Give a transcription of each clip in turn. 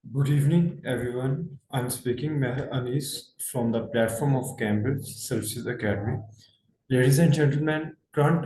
Good evening, everyone. I'm speaking Meher Anis from the platform of Cambridge Services Academy. Ladies and gentlemen, current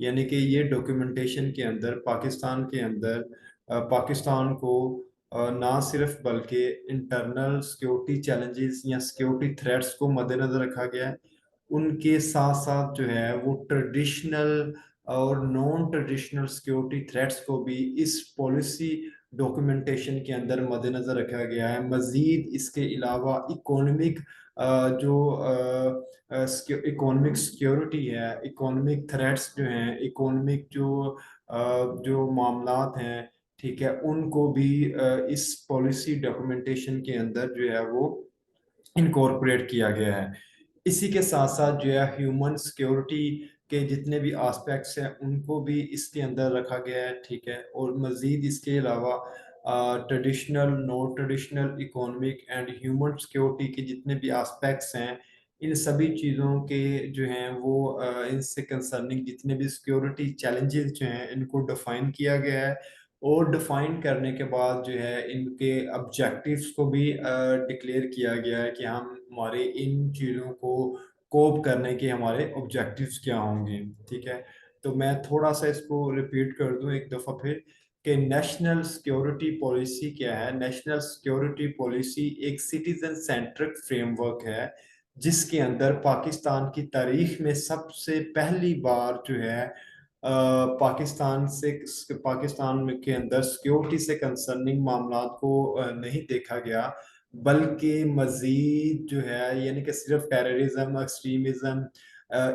یعنی کہ یہ documentation کے اندر پاکستان کے اندر پاکستان کو نہ صرف بلکہ انٹرنل سیکیورٹی چیلنجز یا سیکیورٹی تھریٹس کو مد نظر رکھا گیا ہے، ان کے ساتھ ساتھ جو ہے وہ ٹریڈیشنل اور نان ٹریڈیشنل سیکیورٹی تھریٹس کو بھی اس پالیسی ڈاکیومنٹیشن کے اندر مد نظر رکھا گیا ہے۔ مزید اس کے علاوہ اکانومک جو اکانومک سیکیورٹی ہے، اکانومک تھریٹس جو ہیں، اکانومک جو معاملات ہیں، ٹھیک ہے، ان کو بھی اس پالیسی ڈاکیومنٹیشن کے اندر جو ہے وہ انکورپوریٹ کیا گیا ہے۔ اسی کے ساتھ ساتھ جو ہے ہیومن سیکیورٹی کے جتنے بھی آسپیکٹس ہیں ان کو بھی اس کے اندر رکھا گیا ہے، ٹھیک ہے، اور مزید اس کے علاوہ traditional naan traditional economic and human security کے جتنے بھی آسپیکٹس ہیں، ان سبھی چیزوں کے جو ہیں وہ ان سے کنسرننگ جتنے بھی سیکیورٹی چیلنجز جو ہیں ان کو ڈیفائن کیا گیا ہے، اور ڈیفائن کرنے کے بعد جو ہے ان کے آبجیکٹیوز کو بھی ڈکلیئر کیا گیا ہے کہ ہمارے ان چیزوں کو کوپ کرنے کے ہمارے آبجیکٹیوز کیا ہوں گے، ٹھیک ہے۔ تو میں تھوڑا سا اس کو ریپیٹ کر دوں ایک دفعہ پھر کہ نیشنل سیکیورٹی پالیسی کیا ہے۔ نیشنل سیکیورٹی پالیسی ایک سٹیزن سینٹرک فریم ورک ہے جس کے اندر پاکستان کی تاریخ میں سب سے پہلی بار جو ہے پاکستان کے اندر سیکیورٹی سے کنسرننگ معاملات کو نہیں دیکھا گیا، بلکہ مزید جو ہے یعنی کہ صرف ٹیررزم ایکسٹریمزم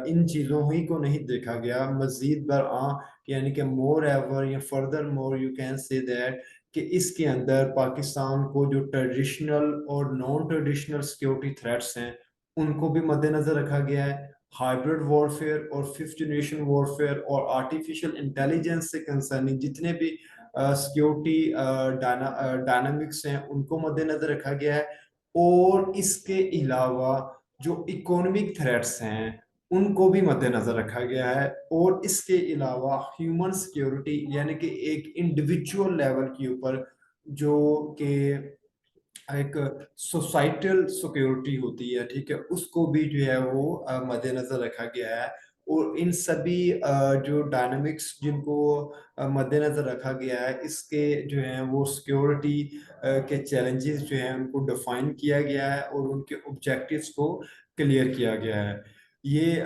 ان چیزوں ہی کو نہیں دیکھا گیا، مزید برآں یعنی کہ مور ایور یا further more you can say that کہ اس کے اندر پاکستان کو جو ٹریڈیشنل اور نان ٹریڈیشنل سیکیورٹی تھریٹس ہیں ان کو بھی مد نظر رکھا گیا ہے۔ ہائبرڈ وارفیئر اور ففتھ جنریشن وارفیئر اور آرٹیفیشل انٹیلیجنس سے کنسرننگ جتنے بھی سیکیورٹی ڈائنامکس ہیں ان کو مد نظر رکھا گیا ہے، اور اس کے علاوہ جو اکانومک تھریٹس ہیں ان کو بھی مد نظر رکھا گیا ہے، اور اس کے علاوہ ہیومن سیکیورٹی یعنی کہ ایک انڈیویجول لیول کے اوپر جو کہ ایک سوسائٹل سیکیورٹی ہوتی ہے، ٹھیک ہے، اس کو بھی جو ہے وہ مد نظر رکھا گیا ہے، اور ان سبھی جو ڈائنامکس جن کو مد نظر رکھا گیا ہے اس کے جو ہیں وہ سیکیورٹی کے چیلنجز جو ہیں ان کو ڈیفائن کیا گیا ہے اور ان کے آبجیکٹیوز کو کلیئر کیا گیا ہے۔ یہ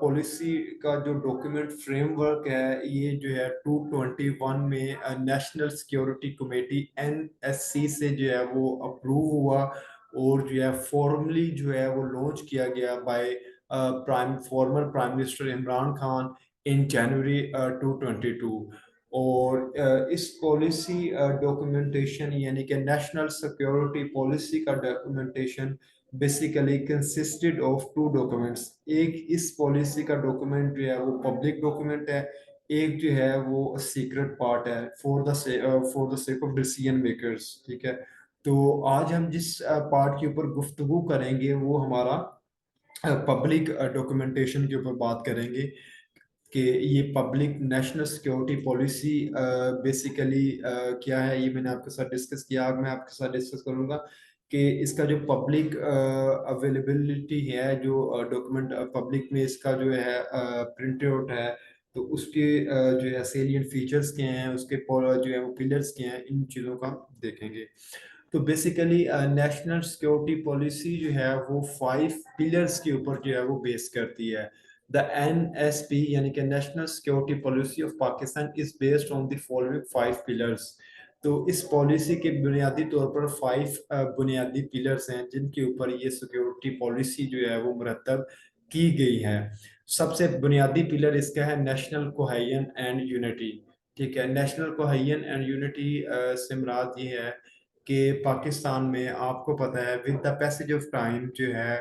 پالیسی کا جو ڈاکیومنٹ فریم ورک ہے یہ جو ہے 221 میں نیشنل سیکیورٹی کمیٹی NSC سے جو ہے وہ اپروو ہوا، اور جو ہے فارملی جو ہے وہ لانچ کیا گیا by former prime minister Imran Khan in January 2022۔ اور اس پالیسی ڈاکیومنٹیشن یعنی کہ نیشنل سیکیورٹی پالیسی کا documentation basically consisted of two documents. ایک اس پالیسی کا ڈاکومنٹ جو ہے وہ پبلک ڈاکومنٹ ہے، ایک جو ہے وہ سیکرٹ پارٹ ہے for the sake of decision makers, ٹھیک ہے۔ تو آج ہم جس پارٹ کے اوپر گفتگو کریں گے وہ ہمارا پبلک ڈاکومنٹیشن کے اوپر بات کریں گے کہ یہ public national security policy basically کیا ہے، یہ میں نے آپ کے ساتھ ڈسکس کیا، آج میں آپ کے ساتھ ڈسکس کروں گا کہ اس کا جو پبلک اویلیبلٹی ہے، جو ڈاکومنٹ پبلک میں اس کا جو ہے پرنٹ آؤٹ ہے تو اس کے جو ہے سیلینٹ فیچرز کیا ہیں، اس کے جو ہے وہ پلرز کیا ہیں، ان چیزوں کا دیکھیں گے۔ تو بیسیکلی نیشنل سیکیورٹی پالیسی جو ہے وہ 5 پلرز کے اوپر جو ہے وہ بیس کرتی ہے۔ The NSP یعنی کہ national security policy of Pakistan is based on the following 5 pillars۔ تو اس پالیسی کے بنیادی طور پر 5 بنیادی پلرز ہیں جن کے اوپر یہ سیکیورٹی پالیسی جو ہے وہ مرتب کی گئی ہے۔ سب سے بنیادی پلر اس کا ہے نیشنل کوہیژن اینڈ یونٹی، ٹھیک ہے۔ نیشنل کوہیژن اینڈ یونٹی سے مراد یہ ہے کہ پاکستان میں آپ کو پتہ ہے with the passage of time جو ہے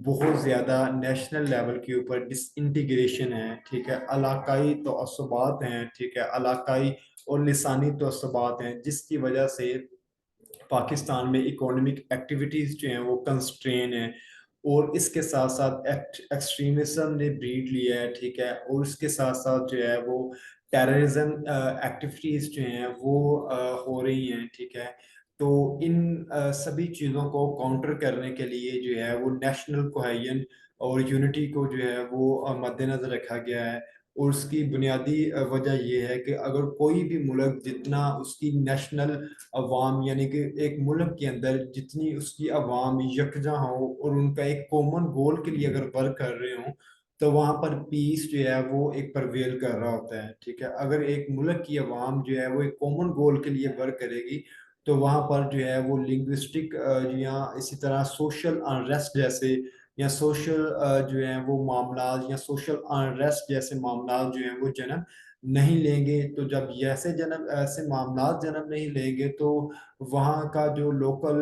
بہت زیادہ نیشنل لیول کے اوپر ڈس انٹیگریشن ہے، ٹھیک ہے، علاقائی تعصبات ہیں، ٹھیک ہے، علاقائی اور لسانی تعصبات ہیں، جس کی وجہ سے پاکستان میں اکانومک ایکٹیویٹیز جو ہیں وہ کنسٹرین ہیں، اور اس کے ساتھ ساتھ ایکسٹریمزم نے بریڈ لیا ہے، ٹھیک ہے، اور اس کے ساتھ ساتھ جو ہے وہ ٹیررزم ایکٹیویٹیز جو ہیں وہ ہو رہی ہیں، ٹھیک ہے۔ تو ان سبھی چیزوں کو کاؤنٹر کرنے کے لیے جو ہے وہ نیشنل کوہیژن اور یونٹی کو جو ہے وہ مد نظر رکھا گیا ہے، اور اس کی بنیادی وجہ یہ ہے کہ اگر کوئی بھی ملک جتنا اس کی نیشنل عوام یعنی کہ ایک ملک کے اندر جتنی اس کی عوام یکجا ہو اور ان کا ایک کامن گول کے لیے اگر ورک کر رہے ہوں تو وہاں پر پیس جو ہے وہ ایک پرویل کر رہا ہوتا ہے، ٹھیک ہے۔ اگر ایک ملک کی عوام جو ہے وہ ایک کامن گول کے لیے ورک کرے گی تو وہاں پر جو ہے وہ لنگوسٹک یا اسی طرح سوشل انریسٹ جیسے یا سوشل جو ہیں وہ معاملات یا سوشل انریسٹ جیسے معاملات جو ہیں وہ جنم نہیں لیں گے۔ تو جب ایسے معاملات جنم نہیں لیں گے تو وہاں کا جو لوکل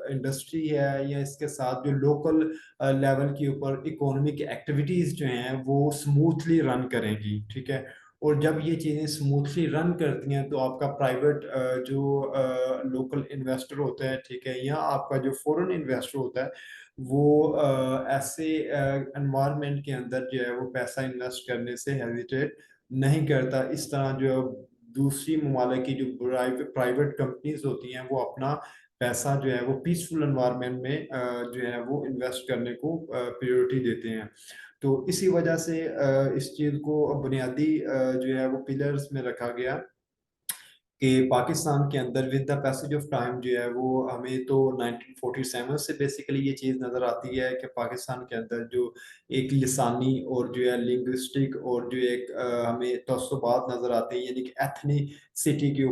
انڈسٹری ہے یا اس کے ساتھ جو لوکل لیول کے اوپر اکانومک ایکٹیویٹیز جو ہیں وہ سموتھلی رن کریں گی، ٹھیک ہے۔ اور جب یہ چیزیں سموتھلی رن کرتی ہیں تو آپ کا پرائیویٹ جو لوکل انویسٹر ہوتا ہے، ٹھیک ہے، یا آپ کا جو فورن انویسٹر ہوتا ہے وہ ایسے انوائرمنٹ کے اندر جو ہے وہ پیسہ انویسٹ کرنے سے ہیزیٹیٹ نہیں کرتا۔ اس طرح جو دوسری ممالک کی جو پرائیویٹ کمپنیز ہوتی ہیں وہ اپنا پیسہ جو ہے وہ پیسفل انوائرمنٹ میں جو ہے وہ انویسٹ کرنے کو پریورٹی دیتے ہیں۔ تو اسی وجہ سے اس چیز کو بنیادی جو ہے وہ پلرز میں رکھا گیا کہ پاکستان کے اندر with the passage of time جو ہے وہ ہمیں تو 1947 سے بیسیکلی یہ چیز نظر آتی ہے کہ پاکستان کے اندر جو ایک لسانی اور جو ہے لنگوسٹک اور جو ایک ہمیں تعصبات نظر آتے ہیں، یعنی کہ ایتھنیسٹی کے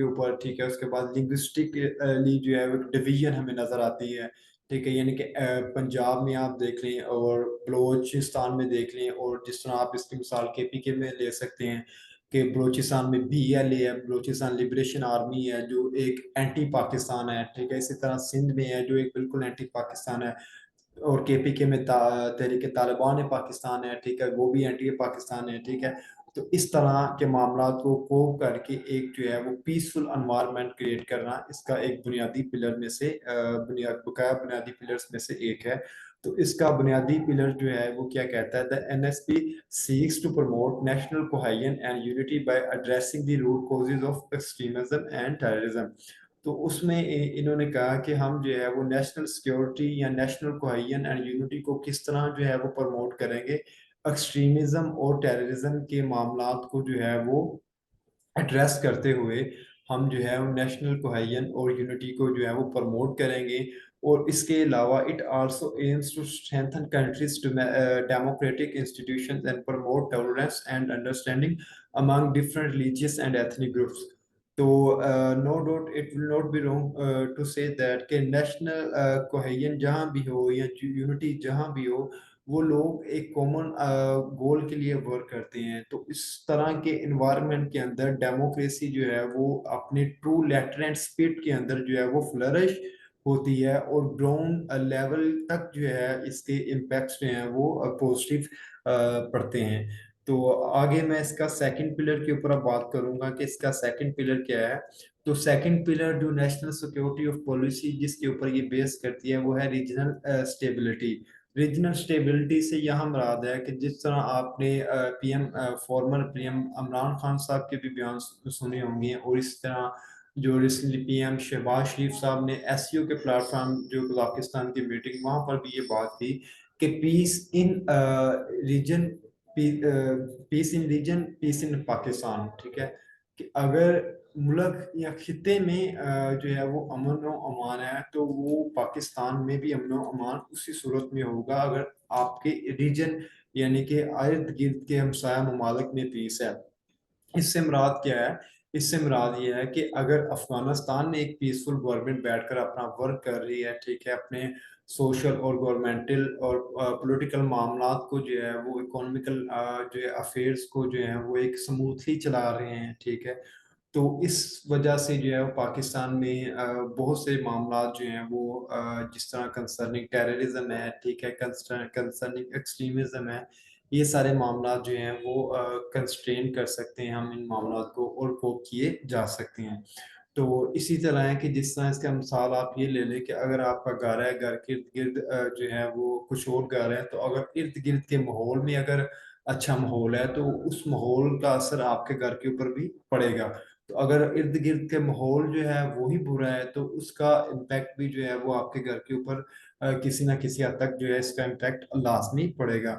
اوپر، ٹھیک ہے۔ اس کے بعد لنگوسٹکلی جو ہے ایک ڈویژن ہمیں نظر آتی ہے، ٹھیک ہے، یعنی کہ پنجاب میں آپ دیکھ لیں اور بلوچستان میں دیکھ لیں، اور جس طرح آپ اس کی مثال کے پی کے میں لے سکتے ہیں کہ بلوچستان میں بی ایل اے ہے، بلوچستان لبریشن آرمی ہے جو ایک اینٹی پاکستان ہے، ٹھیک ہے۔ اسی طرح سندھ میں ہے جو ایک بالکل اینٹی پاکستان ہے، اور کے پی کے میں تحریک طالبان پاکستان ہے، ٹھیک ہے، وہ بھی اینٹی پاکستان ہے، ٹھیک ہے۔ تو اس طرح کے معاملات کو کوپ کر کے ایک جو ہے وہ پیسفل انوائرمنٹ کریٹ کرنا اس کا ایک بنیادی پلر میں سے بقایا بنیادی پلرز میں سے ایک ہے۔ تو اس کا بنیادی پلر جو ہے وہ کیا کہتا ہے، the NSP seeks to promote national cohesion and unity by addressing the root causes of extremism and terrorism۔ تو اس میں انہوں نے کہا کہ ہم جو ہے وہ نیشنل سیکیورٹی یا نیشنل کوہیژن اینڈ یونٹی کو کس طرح جو ہے وہ پروموٹ کریں گے، ایکسٹریمزم اور ٹیررزم کے معاملات کو جو ہے وہ ایڈریس کرتے ہوئے ہم جو ہے نیشنل کوہیژن اور یونٹی کو جو ہے وہ پروموٹ کریں گے۔ اور اس کے علاوہ it also aims to strengthen countries democratic institutions and promote tolerance and understanding among different religious and ethnic groups۔ تو no doubt it will not be wrong to say that کہ نیشنل کوہیژن جہاں بھی ہو یا unity جہاں بھی ہو وہ لوگ ایک کامن گول کے لیے ورک کرتے ہیں۔ تو اس طرح کے انوائرمنٹ کے اندر ڈیموکریسی جو ہے وہ اپنے ٹرو لیٹرنٹ اسپرٹ کے اندر جو ہے وہ فلرش ہوتی ہے، اور گراؤنڈ لیول تک جو ہے اس کے امپیکٹس جو ہیں وہ پوزیٹیو پڑتے ہیں۔ تو آگے میں اس کا سیکنڈ پلر کے اوپر اب بات کروں گا کہ اس کا سیکنڈ پلر کیا ہے۔ تو سیکنڈ پلر جو نیشنل سیکیورٹی آف پالیسی جس کے اوپر یہ بیس کرتی ہے وہ ہے ریجنل اسٹیبلٹی۔ ریجنل اسٹیبلٹی سے یہاں مراد ہے کہ جس طرح آپ نے former P M Imran Khan صاحب کے بھی بیان سنے ہوں گے، اور اس طرح جو ریسنٹلی پی ایم شہباز شریف صاحب نے ایس سی او کے پلیٹ فارم جو قزاقستان کی میٹنگ وہاں پر بھی یہ بات تھی کہ پیس ان ریجن پیس ان ریجن پیس ان پاکستان، ٹھیک ہے، کہ اگر ملک یا خطے میں جو ہے وہ امن و امان ہے تو وہ پاکستان میں بھی امن و امان اسی صورت میں ہوگا اگر آپ کے ریجن یعنی کہ ارد گرد کے ہمسایہ ممالک میں پیس ہے۔ اس سے مراد کیا ہے؟ اس سے مراد یہ ہے کہ اگر افغانستان میں ایک پیسفل گورنمنٹ بیٹھ کر اپنا ورک کر رہی ہے، ٹھیک ہے، اپنے سوشل اور گورنمنٹل اور پولیٹیکل معاملات کو جو ہے وہ اکانومیکل جو ہے افیئرس کو جو ہے وہ ایک سموتھلی چلا رہے ہیں، ٹھیک ہے، تو اس وجہ سے جو ہے پاکستان میں بہت سے معاملات جو ہیں وہ جس طرح کنسرننگ ٹیررزم ہے، ٹھیک ہے، کنسرننگ ایکسٹریمزم ہے، یہ سارے معاملات جو ہیں وہ کنسٹرین کر سکتے ہیں ہم ان معاملات کو، اور کوپ کیے جا سکتے ہیں۔ تو اسی طرح ہے کہ جس طرح اس کا مثال آپ یہ لے لیں کہ اگر آپ کا گھر ہے، گھر کے ارد گرد جو ہے وہ کچھ اور گھر ہے، تو اگر ارد گرد کے ماحول میں اگر اچھا ماحول ہے تو اس ماحول کا اثر آپ کے گھر کے اوپر بھی پڑے گا۔ تو اگر ارد گرد کے ماحول جو ہے وہی برا ہے تو اس کا امپیکٹ بھی جو ہے وہ آپ کے گھر کے اوپر کسی نہ کسی حد تک جو ہے اس کا امپیکٹ لازمی پڑے گا۔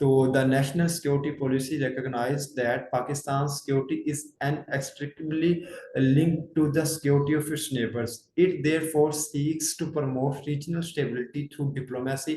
So the national security policy recognized that Pakistan's security is inextricably linked to the security of its neighbors. It therefore seeks to promote regional stability through diplomacy.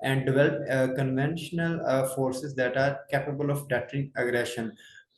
and develop conventional forces that are capable of deterring aggression.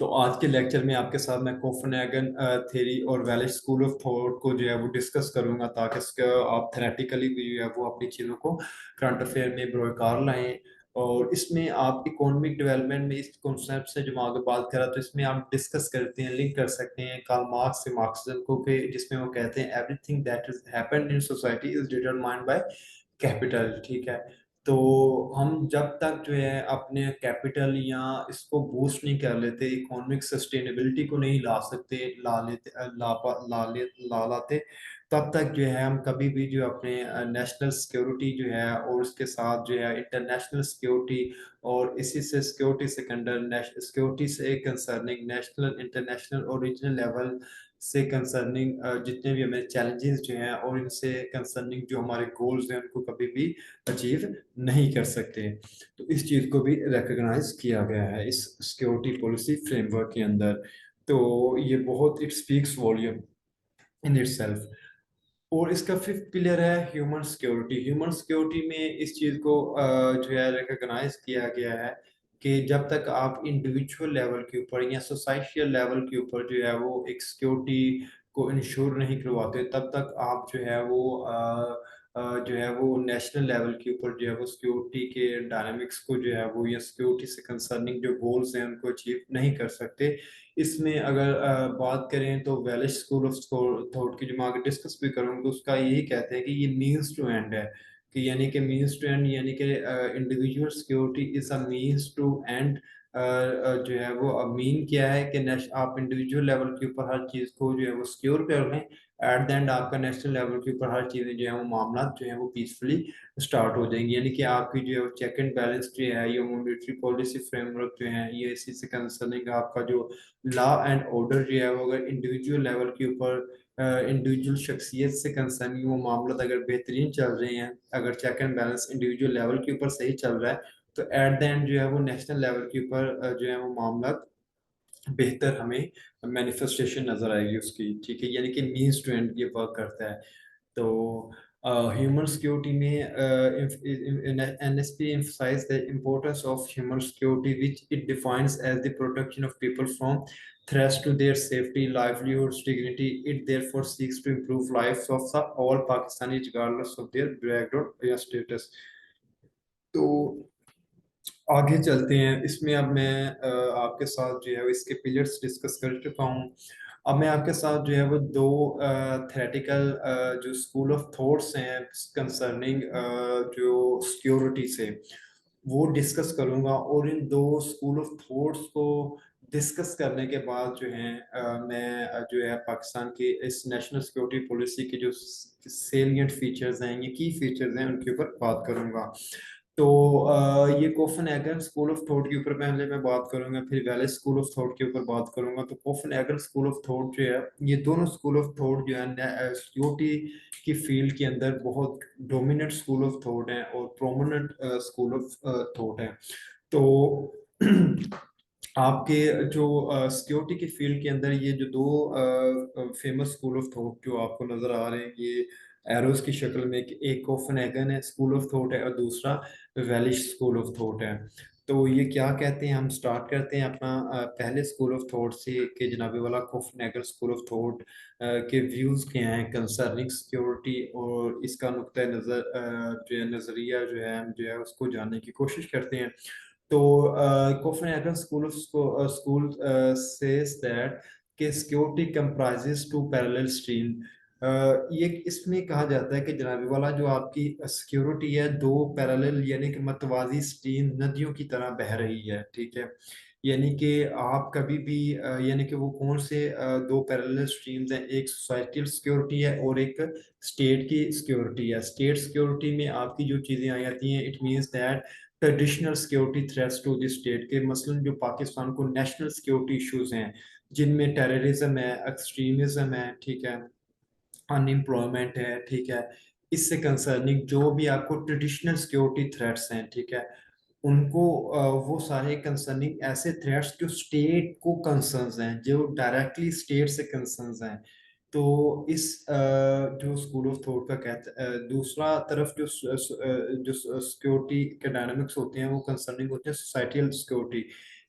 تو آج کے lecture میں آپ کے ساتھ میں کوفنہیگن theory اور Welsh school of thought کو جو ہے وہ ڈسکس کروں گا، تاکہ اس کا آپ تھریٹیکلی بھی جو ہے وہ اپنی چیزوں کو کرنٹ افیئر میں بروئے کار لائیں، اور اس میں آپ اکانومک ڈیولپمنٹ میں اس کنسیپٹ سے جو آگے بات کرا تو اس میں آپ ڈسکس کرتے ہیں، لنک کر سکتے ہیں کارل مارکس سے مارکسزم کو، کہ جس میں وہ کہتے ہیں every thing that is happened in society is determined by capital, ٹھیک ہے۔ تو ہم جب تک جو ہے اپنے کیپٹل یا اس کو بوسٹ نہیں کر لیتے، اکانومک سسٹینیبلٹی کو نہیں لا سکتے، لا لیتے لا لاتے، تب تک جو ہے ہم کبھی بھی جو اپنے نیشنل سیکیورٹی جو ہے اور اس کے ساتھ جو ہے انٹرنیشنل سیکیورٹی، اور اسی سے سیکیورٹی سیکنڈر سیکیورٹی سے کنسرننگ نیشنل انٹرنیشنل اور ریجنل لیول سے کنسرننگ جتنے بھی ہمیں چیلنجز جو ہیں اور ان سے کنسرننگ جو ہمارے گولز ہیں ان کو کبھی بھی اچیو نہیں کر سکتے۔ تو اس چیز کو بھی ریکگنائز کیا گیا ہے اس سیکیورٹی پالیسی فریم ورک کے اندر۔ تو یہ بہت it speaks volume in itself. اور اس کا ففتھ پلر ہے ہیومن سیکیورٹی۔ ہیومن سیکیورٹی میں اس چیز کو جو ہے ریکگنائز کیا گیا ہے کہ جب تک آپ انڈیویجول لیول کے اوپر یا سوسائٹیل لیول کے اوپر جو ہے وہ ایک سیکیورٹی کو انشور نہیں کرواتے، تب تک آپ جو ہے وہ جو ہے وہ نیشنل لیول کے اوپر جو ہے وہ سیکیورٹی کے ڈائنامکس کو جو ہے وہ یا سیکیورٹی سے کنسرننگ جو گولز ہیں ان کو اچیو نہیں کر سکتے۔ اس میں اگر بات کریں تو ویلش اسکول آف تھاٹ کی جو میں آگے ڈسکس بھی کروں گا، اس کا یہی کہتے ہیں کہ یہ مینس ٹو اینڈ ہے، کہ یعنی کہ مینس ٹو اینڈ یعنی کہ individual security is a means to end. جو ہے وہ مین کیا ہے کہ آپ انڈیویجول لیول کے اوپر ہر چیز کو جو ہے وہ سیکیور کر لیں، ایٹ دا اینڈ آپ کا نیشنل لیول کے اوپر ہر چیزیں جو ہیں وہ معاملات جو ہیں وہ پیسفلی اسٹارٹ ہو جائیں گی، یعنی کہ آپ کی جو ہے چیک اینڈ بیلنس جو ہے یہ مانیٹری پالیسی فریم ورک جو ہے یہ اسی سے کنسرننگ آپ کا جو لا اینڈ آرڈر جو ہے وہ اگر انڈیویجول لیول کے اوپر انڈیویجول شخصیت سے کنسرننگ وہ معاملات اگر بہترین چل رہے ہیں، اگر check and balance individual level کے اوپر صحیح چل رہا ہے، تو ایٹ دا اینڈ جو ہے وہ نیشنل لیول کے اوپر جو ہے وہ معاملات بہتر ہمیں مینیفیسٹیشن نظر آئے گی اس کی، ٹھیک ہے، یعنی کہ مینس ٹو اینڈ یہ ورک کرتا ہے۔ تو ہیومن سیکیورٹی میں N S P emphasize the importance of human security, which it defines as the protection of people from threats to their safety, livelihoods, dignity. It therefore seeks to improve lives of all Pakistanis regardless of their background or status۔ تو آگے چلتے ہیں، اس میں اب میں آپ کے ساتھ جو ہے اس کے پلرز ڈسکس کر چکا ہوں۔ اب میں آپ کے ساتھ جو ہے وہ دو تھریٹیکل جو اسکول آف تھاٹس ہیں کنسرننگ جو سیکیورٹی سے وہ ڈسکس کروں گا، اور ان دو اسکول آف تھاٹس کو ڈسکس کرنے کے بعد جو ہیں میں جو ہے پاکستان کی اس نیشنل سیکیورٹی پالیسی کے جو سیلینٹ فیچرز ہیں یا کی فیچرز ہیں ان کے اوپر بات کروں گا۔ تو یہ کوفنہیگن اسکول آف تھاٹ کے اوپر پہلے میں بات کروں گا، پھر ویلش اسکول آف تھاٹ کے اوپر بات کروں گا۔ تو کوفنہیگن اسکول آف تھاٹ جو ہے یہ دونوں اسکول آف تھاٹ جو ہے سیکیورٹی کی فیلڈ کے اندر بہت ڈومیننٹ اسکول آف تھاٹ ہیں اور پرومیننٹ اسکول آف تھاٹ ہیں۔ تو آپ کے جو سیکیورٹی کی فیلڈ کے اندر یہ جو دو فیمس اسکول آف تھاٹ جو آپ کو نظر آ رہے ہیں یہ ایروز کی شکل میں، ایک کوفنہیگن ہے اسکول آف تھاٹ ہے اور دوسرا ویلش اسکول آف تھاٹ ہے۔ تو یہ کیا کہتے ہیں، ہم سٹارٹ کرتے ہیں اپنا پہلے اسکول آف تھاٹ سے کہ جناب والا کوفنہیگن اسکول آف تھاٹ کے ویوز کیا ہیں کنسرننگ سیکیورٹی، اور اس کا نقطۂ نظر جو ہے نظریہ جو ہے ہم جو ہے اس کو جاننے کی کوشش کرتے ہیں۔ تو کوفنہیگن اسکول says that کہ security comprises two parallel stream۔ یہ اس میں کہا جاتا ہے کہ جناب والا جو آپ کی سیکیورٹی ہے دو پیرالل یعنی کہ متوازی سٹریم ندیوں کی طرح بہہ رہی ہے، ٹھیک ہے، یعنی کہ آپ کبھی بھی یعنی کہ وہ کون سے دو پیرالل سٹریمز ہیں، ایک سوسائٹیل سیکیورٹی ہے اور ایک اسٹیٹ کی سیکیورٹی ہے۔ اسٹیٹ سیکیورٹی میں آپ کی جو چیزیں آ جاتی ہیں it means that traditional security threats to the state کے، مثلاً جو پاکستان کو نیشنل سیکیورٹی ایشوز ہیں جن میں ٹیررزم ہے، ایکسٹریمزم ہے، ٹھیک ہے، ان امپلائمنٹ ہے، ٹھیک ہے، اس سے کنسرننگ جو بھی آپ کو ٹریڈیشنل سیکیورٹی تھریٹس ہیں، ٹھیک ہے، ان کو وہ سارے کنسرننگ ایسے تھریٹس جو اسٹیٹ کو کنسرنز ہیں، جو ڈائریکٹلی اسٹیٹ سے کنسرنز ہیں۔ تو اس جو اسکول آف تھاٹ کا کہتا دوسرا طرف جو سیکیورٹی کے ڈائنامکس ہوتے ہیں وہ کنسرننگ ہوتے ہیں سوسائٹیل سیکیورٹی،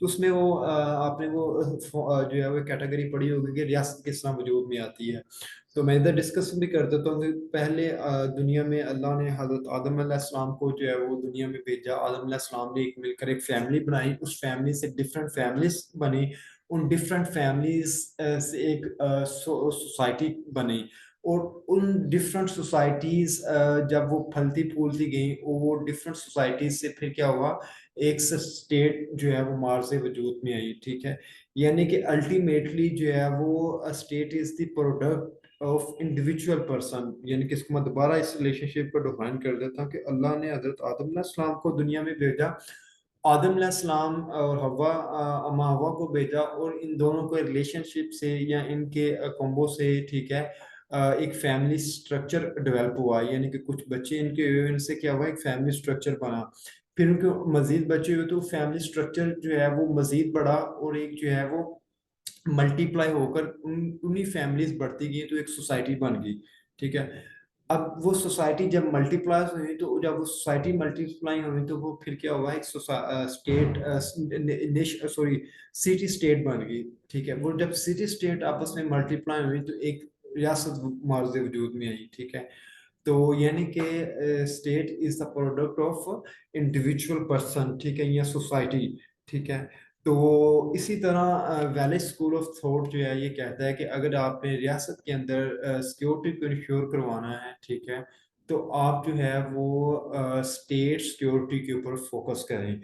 تو اس میں وہ آپ نے وہ جو ہے وہ کیٹیگری پڑھی ہوگی کہ ریاست کس طرح وجود میں آتی ہے. تو میں ادھر ڈسکس بھی کر دیتا ہوں کہ پہلے دنیا میں اللہ نے حضرت آدم علیہ السلام کو جو ہے وہ دنیا میں بھیجا. آدم علیہ السلام نے ایک مل کر ایک فیملی بنائی, اس فیملی سے ڈفرینٹ فیملیز بنی, ان ڈفرینٹ فیملیز سے ایک سوسائٹی بنی, اور ان ڈفرینٹ سوسائٹیز جب وہ پھلتی پھولتی گئیں, وہ ڈفرینٹ سوسائٹیز سے پھر کیا ہوا, ایک اسٹیٹ جو ہے وہ مارز وجود میں آئی. ٹھیک ہے, یعنی کہ الٹیمیٹلی جو ہے وہ state is the product of individual person. یعنی کہ اس کو میں دوبارہ اس ریلیشن شپ کو ڈیفائن کر دیتا ہوں کہ اللہ نے حضرت آدم علیہ السلام کو دنیا میں بھیجا, آدم علیہ السلام اور حوا اما حوا کو بھیجا, اور ان دونوں کو ریلیشن شپ سے یا ان کے کومبو سے, ٹھیک ہے, ایک فیملی سٹرکچر ڈیولپ ہوا. یعنی کہ کچھ بچے ان کے ہوئے, ان سے کیا ہوا, ایک فیملی سٹرکچر بنا. پھر ان کے مزید بچے ہوئے تو فیملی سٹرکچر جو ہے وہ مزید بڑا, اور ایک جو ہے وہ ملٹی پلائی ہو کر انہی فیملیز بڑھتی گئی تو ایک سوسائٹی بن گئی. ٹھیک ہے, اب وہ سوسائٹی جب ملٹی پلائی ہوئی, تو جب وہ سوسائٹی ملٹی پلائی ہوئی تو وہ پھر کیا ہوا, ایک اسٹیٹ سٹی اسٹیٹ بن گئی. ٹھیک ہے, وہ جب سٹی اسٹیٹ آپس میں ملٹی پلائی ہوئی تو ایک ریاست مارز وجود میں آئی. ٹھیک ہے, تو یعنی کہ state is the product of individual person, ٹھیک ہے, یا سوسائٹی. ٹھیک ہے, تو اسی طرح ویلج اسکول آف تھاٹ جو ہے یہ کہتا ہے کہ اگر آپ نے ریاست کے اندر سیکورٹی کو انشور کروانا ہے, ٹھیک ہے, تو آپ جو ہے وہ اسٹیٹ سیکورٹی کے اوپر فوکس کریں.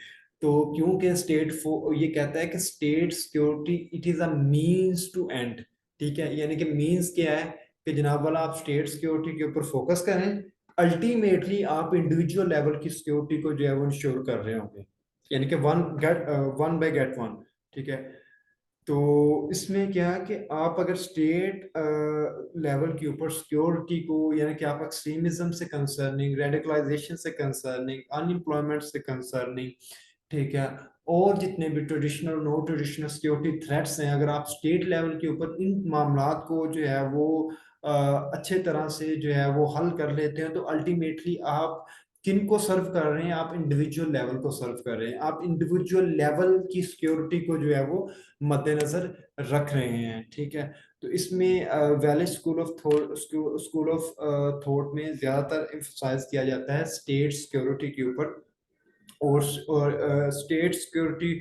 تو کیونکہ اسٹیٹ یہ کہتا ہے کہ state security it is a means to end. ٹھیک ہے, یعنی کہ مینس کیا ہے کہ جناب والا آپ اسٹیٹ سیکورٹی کے اوپر فوکس کریں, الٹیمیٹلی آپ انڈیویجول لیول کی سیکورٹی کو جو ہے وہ انشور کر رہے ہوں گے. یعنی کہ ون بائی گیٹ ون. ٹھیک ہے, تو اس میں کیا ہے کہ آپ اگر اسٹیٹ لیول کے اوپر سیکورٹی کو, یعنی کہ آپ ایکسٹریمزم سے کنسرننگ, ریڈیکلائزیشن سے کنسرننگ, ان امپلائمنٹ سے کنسرننگ, ٹھیک ہے, اور جتنے بھی ٹریڈیشنل نو ٹریڈیشنل سیکورٹی تھریٹس ہیں, اگر آپ اسٹیٹ لیول کے اوپر ان معاملات کو جو ہے وہ اچھے طرح سے جو ہے وہ حل کر لیتے ہیں, تو الٹیمیٹلی آپ کن کو سرو کر رہے ہیں, آپ انڈیویجول لیول کو سرو کر رہے ہیں, آپ انڈیویجول لیول کی سیکورٹی کو جو ہے وہ مد نظر رکھ رہے ہیں. ٹھیک ہے, تو اس میں ویلج اسکول آف تھاٹ میں زیادہ تر ایمفسائز کیا جاتا ہے اسٹیٹ سیکورٹی کے اوپر. اور اسٹیٹ سیکورٹی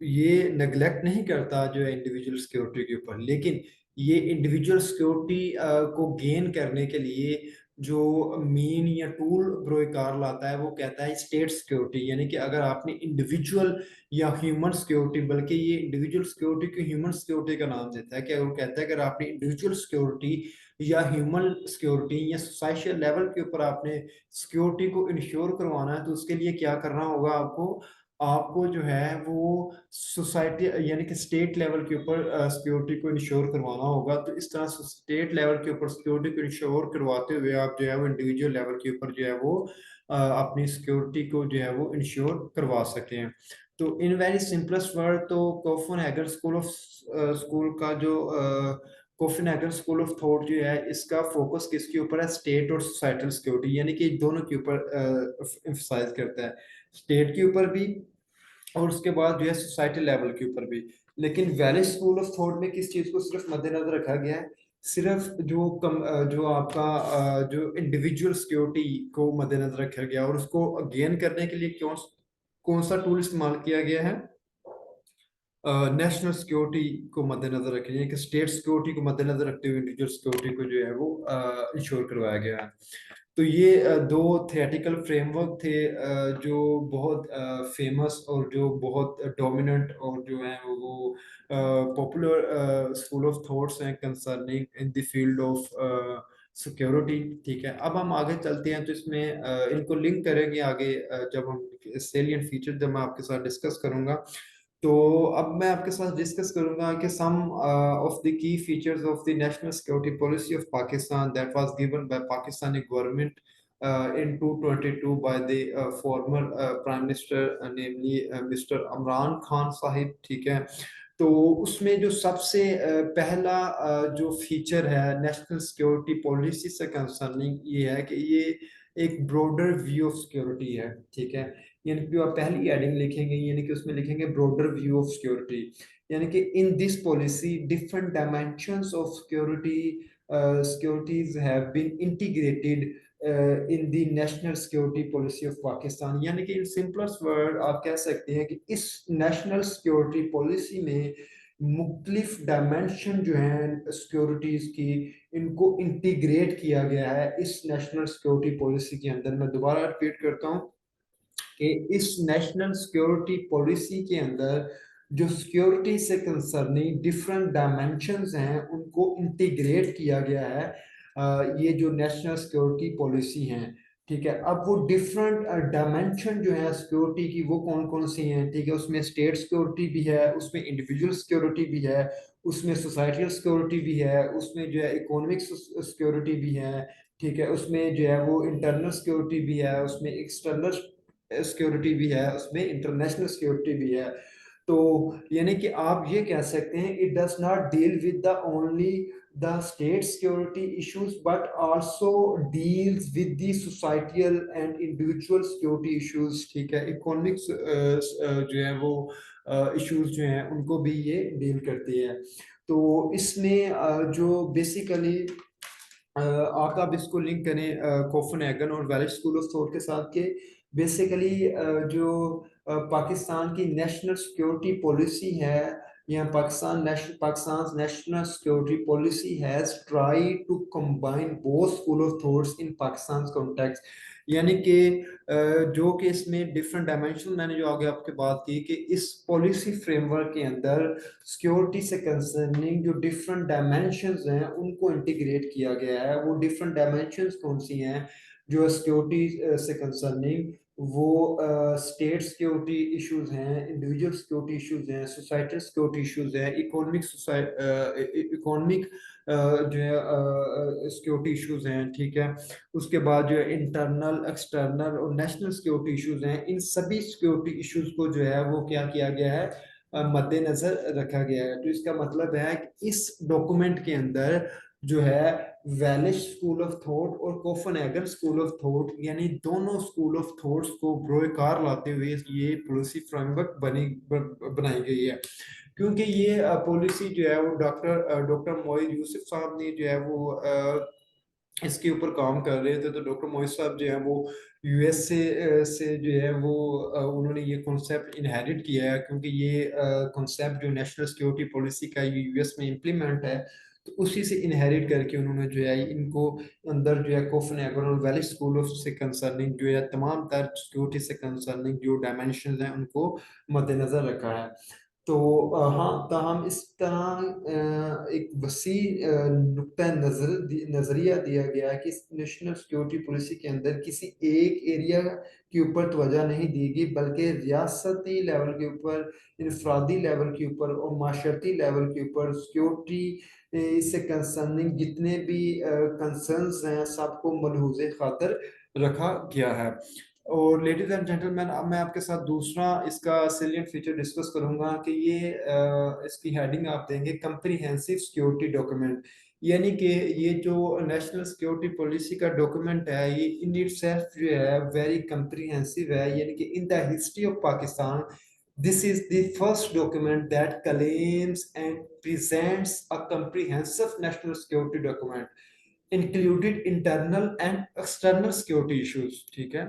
یہ نیگلیکٹ نہیں کرتا جو ہے انڈیویجول سیکورٹی کے اوپر, لیکن یہ انڈیویجول سیکورٹی کو گین کرنے کے لیے جو مین یا ٹول بروئے کار لاتا ہے وہ کہتا ہے اسٹیٹ سیکورٹی. یعنی کہ اگر آپ نے انڈیویجول یا ہیومن سیکورٹی, بلکہ یہ انڈیویجول سیکورٹی کو ہیومن سیکورٹی کا نام دیتا ہے, کہ وہ کہتا ہے کہ اگر آپ نے انڈیویجول سیکورٹی یا ہیومن سیکورٹی یا سوسائشل لیول کے اوپر آپ نے سیکورٹی کو انشور کروانا ہے, تو اس کے لیے کیا کرنا ہوگا آپ کو جو ہے وہ سوسائٹی یعنی کہ اسٹیٹ لیول کے اوپر سیکورٹی کو انشور کروانا ہوگا. تو اس طرح سے اسٹیٹ لیول کے اوپر سیکورٹی کو انشور کرواتے ہوئے آپ جو ہے وہ انڈیویجول لیول کے اوپر جو ہے وہ اپنی سیکورٹی کو جو ہے وہ انشور کروا سکتے ہیں. تو ان ویری سمپلسٹ ورڈ, تو کوفن ہیگر اسکول آف تھاٹ جو ہے اس کا فوکس کس کے اوپر ہے, اسٹیٹ اور سوسائٹل سیکورٹی, یعنی کہ دونوں کے اوپر ایمفسائز کرتا ہے, اسٹیٹ کے اوپر بھی اور اس کے بعد جو ہے سوسائٹی لیول کے اوپر بھی. لیکن ویلج اسکول آف تھاٹ میں کس چیز کو صرف مد نظر رکھا گیا ہے, صرف جو آپ کا جو انڈیویجول سیکورٹی کو مد نظر رکھا گیا, اور اس کو گین کرنے کے لیے کون سا ٹول استعمال کیا گیا ہے, نیشنل سیکورٹی کو مد نظر رکھیں, یعنی کہ اسٹیٹ سیکورٹی کو مد نظر رکھتے ہوئے انڈیویجول سیکورٹی کو جو ہے وہ انشور کروایا گیا ہے. تو یہ دو تھیٹیکل فریم ورک تھے جو بہت فیمس اور جو بہت ڈومیننٹ اور جو ہیں وہ پاپولر اسکول آف تھاٹس ہیں concerning in the field of security. ٹھیک ہے, اب ہم آگے چلتے ہیں, تو اس میں ان کو لنک کریں گے آگے جب ہم سیلینٹ فیچر جب میں آپ کے ساتھ ڈسکس کروں گا. تو اب میں آپ کے ساتھ ڈسکس کروں گا کہ سم آف دی کی features of the national security policy of Pakistan that was given by Pakistani government in 2022 by the former prime minister namely Mr. Imran Khan صاحب. ٹھیک ہے, تو اس میں جو سب سے پہلا جو فیچر ہے نیشنل سیکورٹی پالیسی سے کنسرننگ یہ ہے کہ یہ ایک براڈر ویو آف سیکورٹی ہے. ٹھیک ہے, یعنی کہ آپ پہلی ایڈنگ لکھیں گے، یعنی کہ اس میں لکھیں گے براڈر ویو آف سیکورٹی، یعنی کہ in this policy different dimensions of securities have been integrated in the national security policy of Pakistan. یعنی کہ ان simplest word آپ کہہ سکتے ہیں کہ اس نیشنل سیکورٹی پالیسی میں مختلف ڈائمینشن جو ہیں سیکورٹیز کی، ان کو انٹیگریٹ کیا گیا ہے اس نیشنل سیکورٹی پالیسی کے اندر. میں دوبارہ ریپیٹ کرتا ہوں کہ اس نیشنل سیکورٹی پالیسی کے اندر جو سیکورٹی سے کنسرننگ ڈفرنٹ ڈائمینشنز ہیں ان کو انٹیگریٹ کیا گیا ہے یہ جو نیشنل سیکورٹی پالیسی ہیں. ٹھیک ہے، اب وہ ڈفرنٹ ڈائمینشن جو ہے سیکورٹی کی وہ کون کون سی ہیں؟ ٹھیک ہے، اس میں اسٹیٹ سیکورٹی بھی ہے، اس میں انڈیویجول سیکورٹی بھی ہے، اس میں سوسائٹیل سیکورٹی بھی ہے، اس میں جو ہے اکونومک سیکورٹی بھی ہے. ٹھیک ہے، اس میں جو ہے وہ انٹرنل سیکورٹی بھی ہے، اس میں ایکسٹرنل سیکورٹی بھی ہے، اس میں انٹرنیشنل سیکورٹی بھی ہے. تو یعنی کہ آپ یہ کہہ سکتے ہیں it does not deal with the only the state security issues but also deals with the societal and individual security issues. ٹھیک ہے، اکانومک جو ہے وہ ایشوز جو ہیں ان کو بھی یہ ڈیل کرتی ہے. تو اس میں جو بیسیکلی آپ اس کو لنک کریں کوفن ایگن اور ویلش اسکول آف تھاٹ کے ساتھ کہ بیسیکلی جو پاکستان کی نیشنل سیکورٹی پالیسی ہے یا Pakistan national security policy has try to combine both school of thoughts in Pakistan context. یعنی کہ جو کہ اس میں ڈفرنٹ ڈائمینشن میں نے جو آگے آپ کے بات کی کہ اس پالیسی فریم ورک کے اندر سیکورٹی سے کنسرننگ جو ڈفرنٹ ڈائمینشنز ہیں ان کو انٹیگریٹ کیا گیا ہے. وہ ڈفرنٹ ڈائمینشنز کون سی ہیں جو سیکورٹی سے کنسرننگ؟ وہ اسٹیٹ سیکورٹی ایشوز ہیں، انڈیویجول سیکورٹی ایشوز ہیں، سوسائٹل سیکورٹی ایشوز ہیں، اکانومک جو ہے سیکورٹی ایشوز ہیں. ٹھیک ہے، اس کے بعد جو ہے انٹرنل ایکسٹرنل اور نیشنل سیکورٹی ایشوز ہیں. ان سبھی سیکورٹی ایشوز کو جو ہے وہ کیا کیا گیا ہے؟ مد نظر رکھا گیا ہے. تو اس کا مطلب ہے کہ اس ڈاکومنٹ کے اندر جو ہے ویلش اسکول آف تھاٹ اور کوفن ایگن اسکول آف تھاٹ یعنی دونوں اسکول آف تھاٹس کو بروئے کار لاتے ہوئے یہ پالیسی فریم ورک بنائی گئی ہے. کیونکہ یہ پالیسی جو ہے وہ ڈاکٹر معید یوسف صاحب نے جو ہے وہ اس کے اوپر کام کر رہے تھے. تو ڈاکٹر معید صاحب جو ہے وہ یو ایس سے جو ہے وہ انہوں نے یہ کنسیپٹ انہیریٹ کیا ہے، کیونکہ یہ کنسیپٹ جو نیشنل سیکورٹی پالیسی کا یہ یو ایس میں امپلیمنٹ ہے. تو اسی سے انہیریٹ کر کے انہوں نے جو ہے ان کو اندر جو ہے کوفن ایگن اور ویلش اسکول آف سے کنسرننگ جو ہے تمام تر سیکورٹی سے کنسرننگ جو ڈائمینشنز ہیں ان کو مد نظر رکھا ہے. تو ہاں تاہم اس طرح ایک وسیع نقطہ نظریہ دیا گیا کہ نیشنل سیکورٹی پالیسی کے اندر کسی ایک ایریا کے اوپر توجہ نہیں دی گئی بلکہ ریاستی لیول کے اوپر، انفرادی لیول کے اوپر اور معاشرتی لیول کے اوپر سیکورٹی سے کنسرننگ جتنے بھی کنسرنز ہیں سب کو ملحوظ خاطر رکھا گیا ہے. اور لیڈیز اینڈ جینٹل مین، اب میں آپ کے ساتھ دوسرا اس کا سیلینٹ فیچر ڈسکس کروں گا کہ یہ اس کی ہیڈنگ آپ دیں گے کمپریہنسو سیکورٹی ڈاکومنٹ. یعنی کہ یہ جو نیشنل سیکورٹی پالیسی کا ڈاکومنٹ ہے یہ ان اٹ سیلف جو ہے ویری کمپریہنسو ہے. یعنی کہ in the history of Pakistan this is the first document that claims and presents a comprehensive national security document included internal and external security issues. ٹھیک ہے،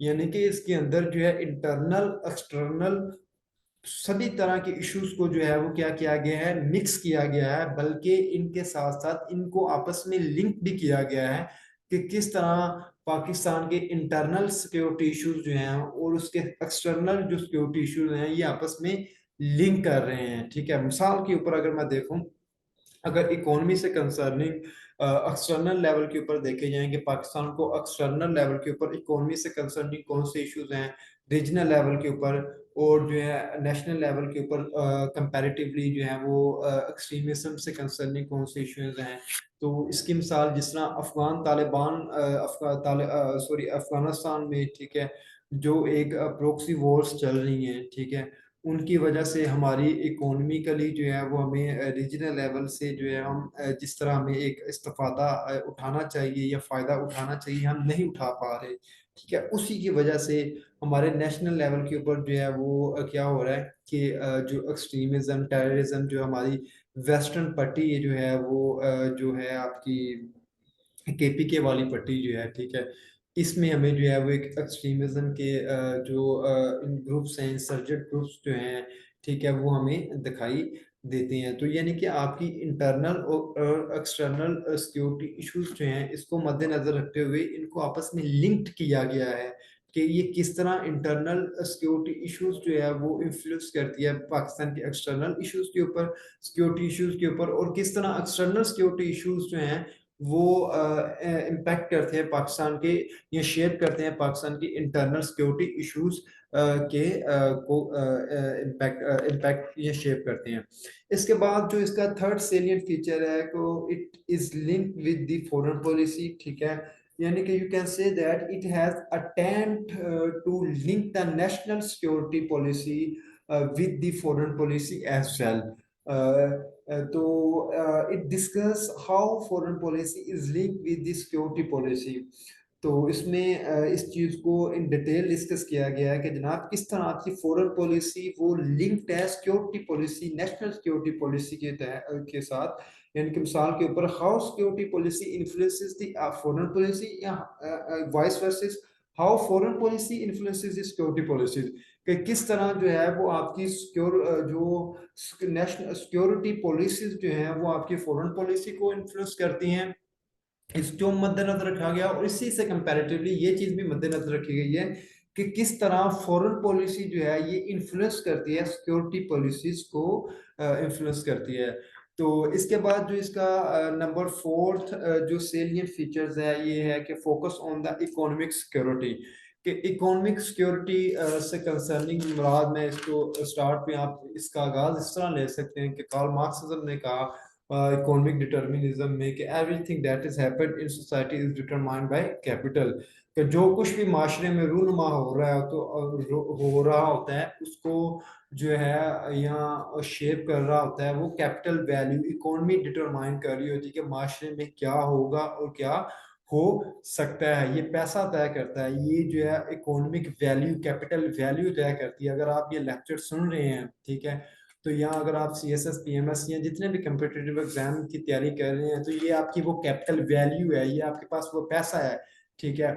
یعنی کہ اس کے اندر جو ہے انٹرنل ایکسٹرنل سبھی طرح کے ایشوز کو جو ہے وہ کیا کیا گیا ہے؟ مکس کیا گیا ہے، بلکہ ان کے ساتھ ساتھ ان کو آپس میں لنک بھی کیا گیا ہے کہ کس طرح پاکستان کے انٹرنل سیکورٹی ایشوز جو ہیں اور اس کے ایکسٹرنل جو سیکورٹی ایشوز ہیں یہ آپس میں لنک کر رہے ہیں. ٹھیک ہے، مثال کے اوپر اگر میں دیکھوں، اگر اکانومی سے کنسرننگ ایکسٹرنل لیول کے اوپر دیکھے جائیں کہ پاکستان کو ایکسٹرنل لیول کے اوپر اکانومی سے کنسرننگ کون سے ایشوز ہیں، ریجنل لیول کے اوپر اور جو ہے نیشنل لیول کے اوپر کمپیریٹیولی جو ہے وہ ایکسٹریمزم سے کنسرننگ کون سے ایشوز ہیں. تو اس کی مثال جس طرح افغانستان میں ٹھیک ہے جو ایک پروکسی وارز چل رہی ہیں. ٹھیک ہے، ان کی وجہ سے ہماری اکانومیکلی جو ہے وہ ہمیں ریجنل لیول سے جو ہے ہم جس طرح ہمیں ایک استفادہ اٹھانا چاہیے یا فائدہ اٹھانا چاہیے ہم نہیں اٹھا پا رہے، ٹھیک ہے، اسی کی وجہ سے ہمارے نیشنل لیول کے اوپر جو ہے وہ کیا ہو رہا ہے کہ جو ایکسٹریمزم ٹیررزم جو ہماری ویسٹرن پٹی جو ہے وہ جو ہے آپ کی کے پی کے والی پٹی جو ہے، ٹھیک ہے، اس میں ہمیں جو ہے وہ ایک ایکسٹریمزم کے جو گروپس ہیں، انسرجنٹ گروپس جو ہیں، ٹھیک ہے، وہ ہمیں دکھائی دیتے ہیں۔ تو یعنی کہ آپ کی انٹرنل اور ایکسٹرنل سیکیورٹی ایشوز جو ہیں اس کو مد نظر رکھتے ہوئے ان کو آپس میں لنکڈ کیا گیا ہے کہ یہ کس طرح انٹرنل سیکیورٹی ایشوز جو ہے وہ انفلوئنس کرتی ہے پاکستان کے ایکسٹرنل ایشوز کے اوپر، سیکیورٹی ایشوز کے اوپر، اور کس طرح ایکسٹرنل سیکیورٹی ایشوز جو ہیں وہ امپیکٹ کرتے ہیں پاکستان کے یا شیپ کرتے ہیں پاکستان کی انٹرنل سیکیورٹی ایشوز کے کو امپیکٹ یا شیپ کرتے ہیں۔ اس کے بعد جو اس کا تھرڈ سیلینٹ فیچر ہے کہ it is link with the foreign policy, ٹھیک ہے، یعنی کہ you can say that it has attempt to link the national security policy with the foreign policy as well. تو it discuss how foreign policy is link with the security policy. تو اس میں اس چیز کو ان ڈیٹیل ڈسکس کیا گیا ہے کہ جناب کس طرح آپ کی فورن پالیسی وہ لنکڈ ہے security policy, national security policy کے ساتھ، یعنی کہ مثال کے اوپر how security policy influences the foreign policy یا vice versa how foreign policy influences the security policies, کہ کس طرح جو ہے وہ آپ کی جو نیشنل سیکیورٹی پالیسیز جو ہیں وہ آپ کی فورن پالیسی کو انفلوئنس کرتی ہیں، اس کو مد نظر رکھا گیا، اور اسی سے کمپیریٹیولی یہ چیز بھی مد نظر رکھی گئی ہے کہ کس طرح فورن پالیسی جو ہے یہ انفلوئنس کرتی ہے سیکیورٹی پالیسیز کو انفلوئنس کرتی ہے۔ تو اس کے بعد جو اس کا نمبر فورتھ جو سیلینٹ فیچرز ہے یہ ہے کہ focus on the economic security, کہ اکانومک سیکیورٹی سے کنسرننگ مراد میں اس کو اسٹارٹ میں آپ اس کا آغاز اس طرح لے سکتے ہیں کہ کارل مارکسزم نے کہا اکانومک ڈٹرمنزم میں کہ everything that is happened in society is determined by capital, کہ جو کچھ بھی معاشرے میں رونما ہو رہا ہے تو ہو رہا ہوتا ہے اس کو جو ہے یا شیپ کر رہا ہوتا ہے وہ کیپٹل ویلیو، اکانومی ڈٹرمائن کر رہی ہوتی ہے کہ معاشرے میں کیا ہوگا اور کیا ہو سکتا ہے، یہ پیسہ طے کرتا ہے، یہ جو ہے اکانومک ویلیو کیپٹل ویلیو طے کرتی ہے۔ اگر آپ یہ لیکچر سن رہے ہیں، ٹھیک ہے، تو یہاں اگر آپ C S S P M S یا جتنے بھی کمپیٹیٹیو ایگزام کی تیاری کر رہے ہیں تو یہ آپ کی وہ کیپٹل ویلیو ہے، یہ آپ کے پاس وہ پیسہ ہے، ٹھیک ہے،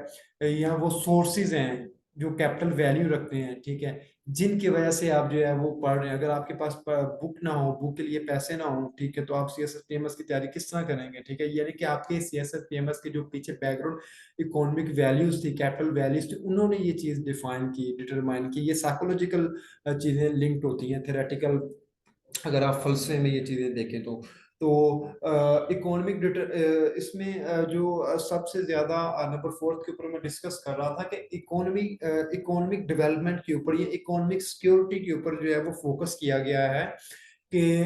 یا وہ سورسز ہیں جو کیپٹل ویلیو رکھتے ہیں، ٹھیک ہے، جن کی وجہ سے آپ جو ہے وہ پڑھ رہے ہیں۔ اگر آپ کے پاس بک نہ ہو، بک کے لیے پیسے نہ ہوں، ٹھیک ہے، تو آپ C S S P M S کی تیاری کس طرح کریں گے، ٹھیک ہے، یعنی کہ آپ کے C S S P M S کے جو پیچھے بیک گراؤنڈ اکانومک ویلیوز تھی، کیپٹل ویلیوز تھی، انہوں نے یہ چیز ڈیفائن کی، ڈٹرمائن کی۔ یہ سائیکولوجیکل چیزیں لنکڈ ہوتی ہیں، تھیوریٹیکل اگر آپ فلسفے میں یہ چیزیں دیکھیں تو اکانومک اس میں جو سب سے زیادہ نمبر فورتھ کے اوپر میں ڈسکس کر رہا تھا کہ اکانومک ڈیولپمنٹ کے اوپر یا اکانومک سیکیورٹی کے اوپر جو ہے وہ فوکس کیا گیا ہے کہ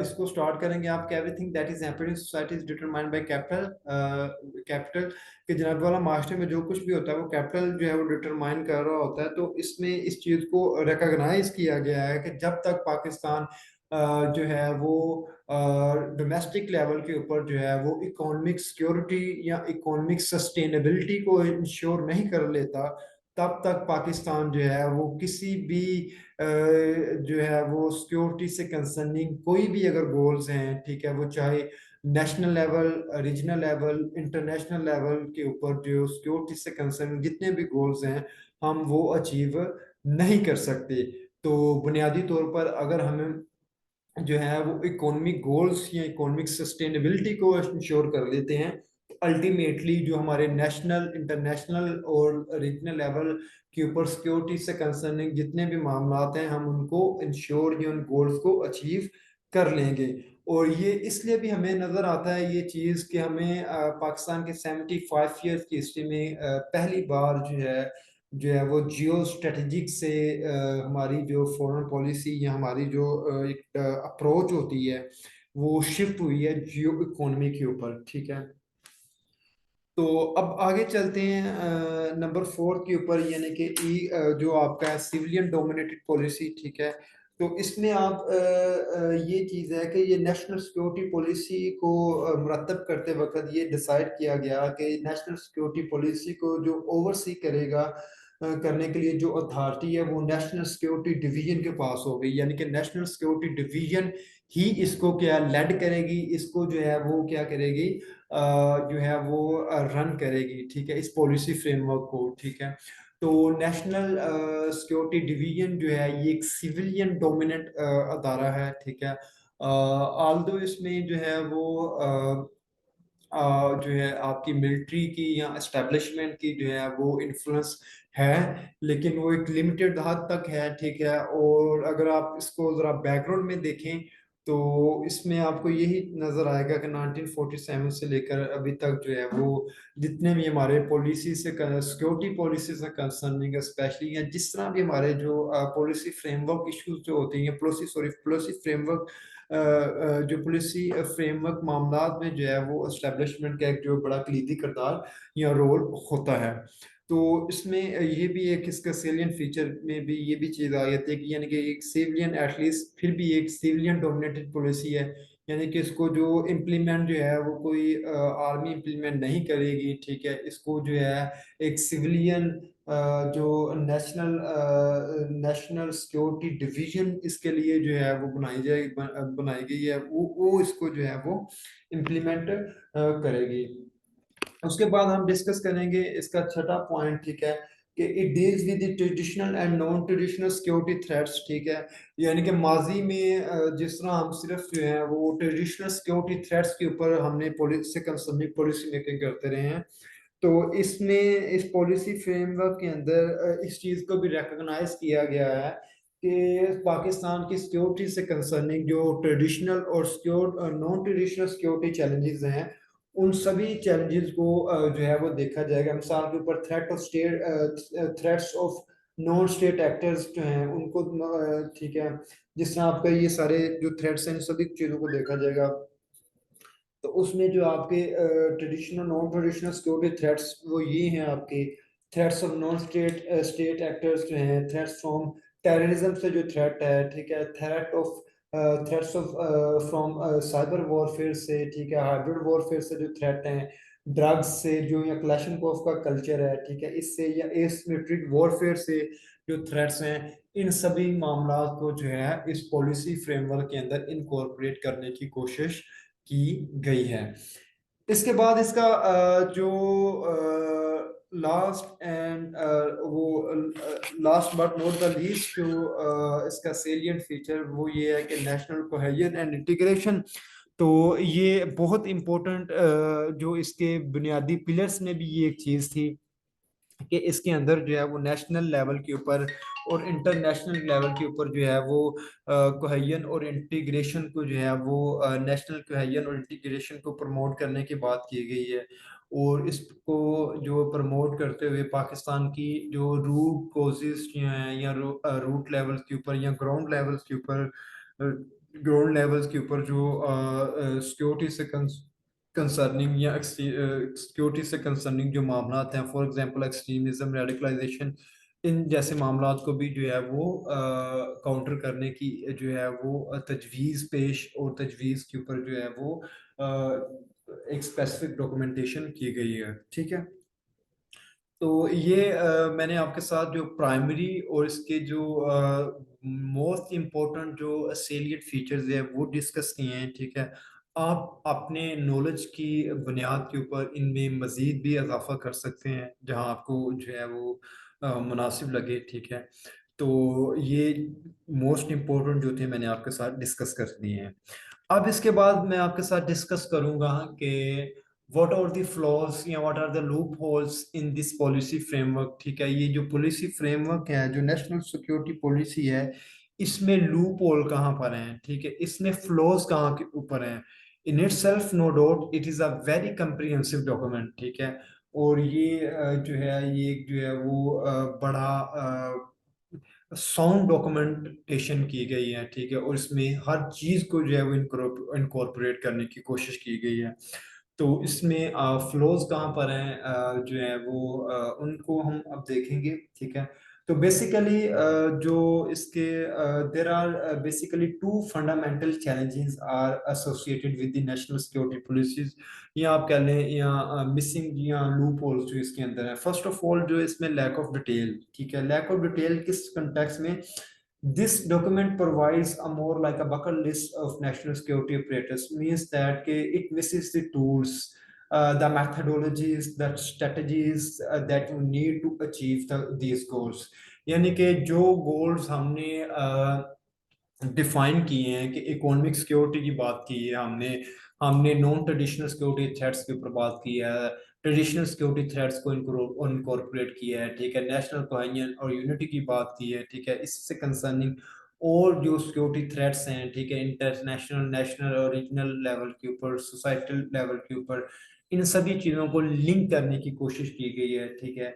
اس کو سٹارٹ کریں گے آپ کہ everything that is happening in society is determined by capital, کہ جناب والا معاشرے میں جو کچھ بھی ہوتا ہے وہ کیپٹل جو ہے وہ ڈٹرمائن کر رہا ہوتا ہے۔ تو اس میں اس چیز کو ریکگنائز کیا گیا ہے کہ جب تک پاکستان جو ہے وہ ڈومیسٹک لیول کے اوپر جو ہے وہ اکانومک سیکیورٹی یا اکانومک سسٹینیبلٹی کو انشور نہیں کر لیتا، تب تک پاکستان جو ہے وہ کسی بھی جو ہے وہ سیکیورٹی سے کنسرننگ کوئی بھی اگر گولز ہیں، ٹھیک ہے، وہ چاہے national level, regional level, international level کے اوپر جو سیکیورٹی سے کنسرن جتنے بھی گولز ہیں ہم وہ اچیو نہیں کر سکتے۔ تو بنیادی طور پر اگر ہمیں جو ہے وہ اکانومک گولز یا اکانومک سسٹینیبلٹی کو انشور کر لیتے ہیں، الٹیمیٹلی جو ہمارے نیشنل، انٹرنیشنل اور ریجنل لیول کے اوپر سیکیورٹی سے کنسرننگ جتنے بھی معاملات ہیں ہم ان کو انشور یا ان گولز کو اچیو کر لیں گے۔ اور یہ اس لیے بھی ہمیں نظر آتا ہے یہ چیز کہ ہمیں پاکستان کے 75 ایئرس کی ہسٹری میں پہلی بار جو ہے وہ جیو اسٹریٹجک سے ہماری جو فورن پالیسی یا ہماری جو ایک اپروچ ہوتی ہے وہ شفٹ ہوئی ہے جیو اکانومی کے اوپر، ٹھیک ہے۔ تو اب آگے چلتے ہیں نمبر 4 کے اوپر، یعنی کہ جو آپ کا سیولین ڈومینیٹڈ پالیسی، ٹھیک ہے. تو اس میں آپ یہ چیز ہے کہ یہ نیشنل سیکیورٹی پالیسی کو مرتب کرتے وقت یہ ڈیسائیڈ کیا گیا کہ نیشنل سیکیورٹی پالیسی کو جو اوورسی کرے گا، کرنے کے لیے جو اتھارٹی ہے وہ نیشنل سیکیورٹی ڈویژن کے پاس ہو گئی. یعنی کہ نیشنل سیکیورٹی ڈویژن ہی اس کو کیا لیڈ کرے گی، اس کو جو ہے وہ کیا کرے گی، جو ہے وہ رن کرے گی، ٹھیک ہے، اس پالیسی فریم ورک کو. ٹھیک ہے. تو نیشنل سیکیورٹی ڈویژن جو ہے یہ ایک سیولین ڈومیننٹ ادارہ ہے. ٹھیک ہے. آلدو اس میں جو ہے وہ جو ہے آپ کی ملٹری کی یا اسٹیبلشمنٹ کی جو ہے وہ انفلوئنس ہے، لیکن وہ ایک لمیٹڈ حد تک ہے. ٹھیک ہے. اور اگر آپ اس کو ذرا بیک گراؤنڈ میں دیکھیں تو اس میں آپ کو یہی نظر آئے گا کہ 1947 سے لے کر ابھی تک جو ہے وہ جتنے بھی ہمارے پالیسی سے سیکیورٹی پالیسی سے کنسرننگ اسپیشلی، یا جس طرح بھی ہمارے جو پالیسی فریم ورک ایشوز جو ہوتے ہیں، پالیسی فریم ورک جو پالیسی فریم ورک معاملات میں جو ہے وہ اسٹیبلشمنٹ کا ایک جو بڑا کلیدی کردار یا رول ہوتا ہے. تو اس میں یہ بھی ایک اس کا سیلین فیچر میں بھی یہ بھی چیز آ جاتی ہے کہ یعنی کہ ایک سیولین ایٹ لیسٹ پھر بھی ایک سیولین ڈومینیٹڈ پالیسی ہے، یعنی کہ اس کو جو امپلیمنٹ جو ہے وہ کوئی آرمی امپلیمنٹ نہیں کرے گی. ٹھیک ہے. اس کو جو ہے ایک سیولین جو نیشنل سیکیورٹی ڈویژن اس کے لیے جو ہے وہ بنائی گئی ہے، وہ اس کو جو ہے وہ امپلیمنٹ کرے گی. اس کے بعد ہم ڈسکس کریں گے اس کا چھٹا پوائنٹ. ٹھیک ہے. کہ it deals with the traditional and non traditional security threats. ٹھیک ہے. یعنی کہ ماضی میں جس طرح ہم صرف جو ہے وہ ٹریڈیشنل سیکیورٹی تھریٹس کے اوپر ہم نے پالیسی میکنگ کرتے رہے ہیں، تو اس میں اس پالیسی فریم ورک کے اندر اس چیز کو بھی ریکگنائز کیا گیا ہے کہ پاکستان کی سیکیورٹی سے کنسرننگ جو ٹریڈیشنل اور نان ٹریڈیشنل سیکیورٹی چیلنجز ہیں، ان سبھی چیلنجز کو جو ہے وہ دیکھا جائے گا. مثال کے اوپر threats of non state actors جو ہیں ان کو ٹھیک ہے، جس طرح آپ کا یہ سارے جو تھریٹس ہیں ان سبھی چیزوں کو دیکھا جائے گا. تو اس میں جو آپ کے traditional naan traditional security threats وہ یہ ہیں آپ کے threats of non state actors جو ہیں، تھریٹس فرام ٹیررزم سے جو تھریٹ ہے. ٹھیک ہے. Threats of from cyber warfare سے. ٹھیک ہے. ہائبرڈ وارفیئر سے جو تھریٹ ہیں، ڈرگز سے جو یا کلیشنکوف کا کلچر ہے. ٹھیک ہے. اس سے یا ایسمیٹرک وارفیئر سے جو تھریٹس ہیں، ان سبھی معاملات کو جو ہے اس پالیسی فریم ورک کے اندر انکورپوریٹ کرنے کی کوشش کی گئی ہے. اس کے بعد اس کا جو last but not the least جو اس کا سیلینٹ فیچر وہ یہ ہے کہ نیشنل کوہیژن اینڈ انٹیگریشن. تو یہ بہت امپورٹنٹ جو اس کے بنیادی پلرس میں بھی یہ ایک چیز تھی کہ اس کے اندر جو ہے وہ نیشنل لیول کے اوپر اور انٹرنیشنل لیول کے اوپر جو ہے وہ کوہیژن اور انٹیگریشن کو جو ہے وہ نیشنل کوہیژن اور انٹیگریشن کو پروموٹ کرنے کی بات کی گئی ہے. اور اس کو جو پروموٹ کرتے ہوئے پاکستان کی جو روٹ کوزز ہیں یا روٹ لیول کے اوپر یا گراؤنڈ لیولز کے اوپر جو سیکیورٹی سے کنسرننگ یا سیکیورٹی سے کنسرننگ جو معاملات ہیں، فار ایگزامپل ایکسٹریمزم، ریڈیکلائزیشن، ان جیسے معاملات کو بھی جو ہے وہ کاؤنٹر کرنے کی جو ہے وہ تجویز اور تجویز کے اوپر جو ہے وہ ایک اسپیسیفک ڈاکومنٹیشن کی گئی ہے. ٹھیک ہے. تو یہ میں نے آپ کے ساتھ جو پرائمری اور اس کے جو موسٹ امپورٹنٹ جو سیلیٹ فیچرز ہیں وہ ڈسکس کیے ہیں. ٹھیک ہے. آپ اپنے نالج کی بنیاد کے اوپر ان میں مزید بھی اضافہ کر سکتے ہیں جہاں آپ کو جو ہے وہ مناسب لگے. ٹھیک ہے. تو یہ موسٹ امپورٹنٹ جو تھے میں نے آپ کے ساتھ ڈسکس کر دیے ہیں. اب اس کے بعد میں آپ کے ساتھ ڈسکس کروں گا کہ واٹ آر دی فلاز یا what are the loopholes in this policy framework. ٹھیک ہے. یہ جو پالیسی فریم ورک ہے، جو نیشنل سیکیورٹی پالیسی ہے، اس میں لوپ ہول کہاں پر ہیں. ٹھیک ہے. اس میں فلوز کہاں کے اوپر ہیں. In it self know doubt it is a very comprehensive document. ٹھیک ہے. اور یہ جو ہے یہ جو ہے وہ بڑا ساؤنڈ ڈاکومنٹیشن کی گئی ہے. ٹھیک ہے. اور اس میں ہر چیز کو جو ہے وہ انکارپوریٹ کرنے کی کوشش کی گئی ہے. تو اس میں فلوز کہاں پر ہیں جو ہے وہ ان کو ہم اب دیکھیں گے. ٹھیک ہے. تو بیسیکلی جو اس کے there are basically two fundamental challenges are associated with the national security policies, یا آپ کہہ لیں یا مسنگ یا لوپ ہولز جو اس کے اندر ہے. فرسٹ آف آل جو اس میں لیک آف ڈیٹیل. ٹھیک ہے. لیک آف ڈیٹیل کس کنٹیکس میں؟ This document provides a more like a bucket list of national security operators, means that it misses the tools, the methodologies, the strategies that you need to achieve these goals. یعنی کہ جو goals ہم نے define کیے ہیں کہ economic security کی بات کی ہے ہم نے نان ٹریڈیشنل سیکورٹی تھریٹس کے اوپر بات کی ہے, ٹریڈیشنل سیکورٹی تھریٹس کو انکورپوریٹ کیا ہے. ٹھیک ہے. نیشنل کوہیژن اور یونٹی کی بات کی ہے. ٹھیک ہے. اس سے کنسرننگ اور جو سیکورٹی تھریٹس ہیں, ٹھیک ہے, انٹرنیشنل, نیشنل اور ریجنل لیول کے اوپر, سوسائٹل لیول کے اوپر, ان سبھی چیزوں کو لنک کرنے کی کوشش کی گئی ہے. ٹھیک ہے.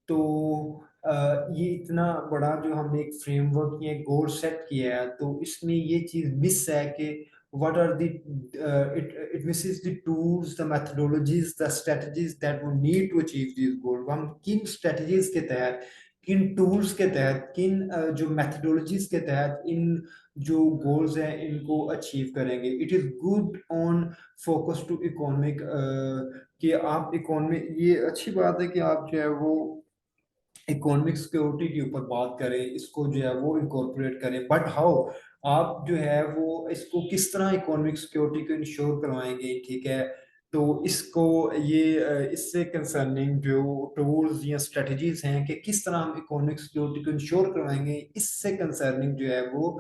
تو یہ اتنا بڑا جو ہم نے ایک فریم ورک یا گول سیٹ کیا ہے, تو اس میں یہ چیز مس ہے کہ what are the it misses the tools, the methodologies, the strategies that we need to achieve these goals. ہم کن strategies کے تحت, کن ٹولز کے تحت, کن جو میتھڈولوجیز کے تحت ان جو گولز ہیں ان کو اچیو کریں گے. It is good on focus to economic, کہ آپ اکانومی, یہ اچھی بات ہے کہ آپ جو ہے وہ اکانومک سیکورٹی کے اوپر بات کریں, اس کو جو ہے وہ انکورپوریٹ کریں, بٹ ہاؤ آپ جو ہے وہ اس کو کس طرح اکانومک سیکورٹی کو انشور کروائیں گے. ٹھیک ہے. تو اس کو یہ اس سے کنسرننگ جو ٹولز یا اسٹریٹجیز ہیں کہ کس طرح ہم اکانومک سیکورٹی کو انشور کروائیں گے, اس سے کنسرننگ جو ہے وہ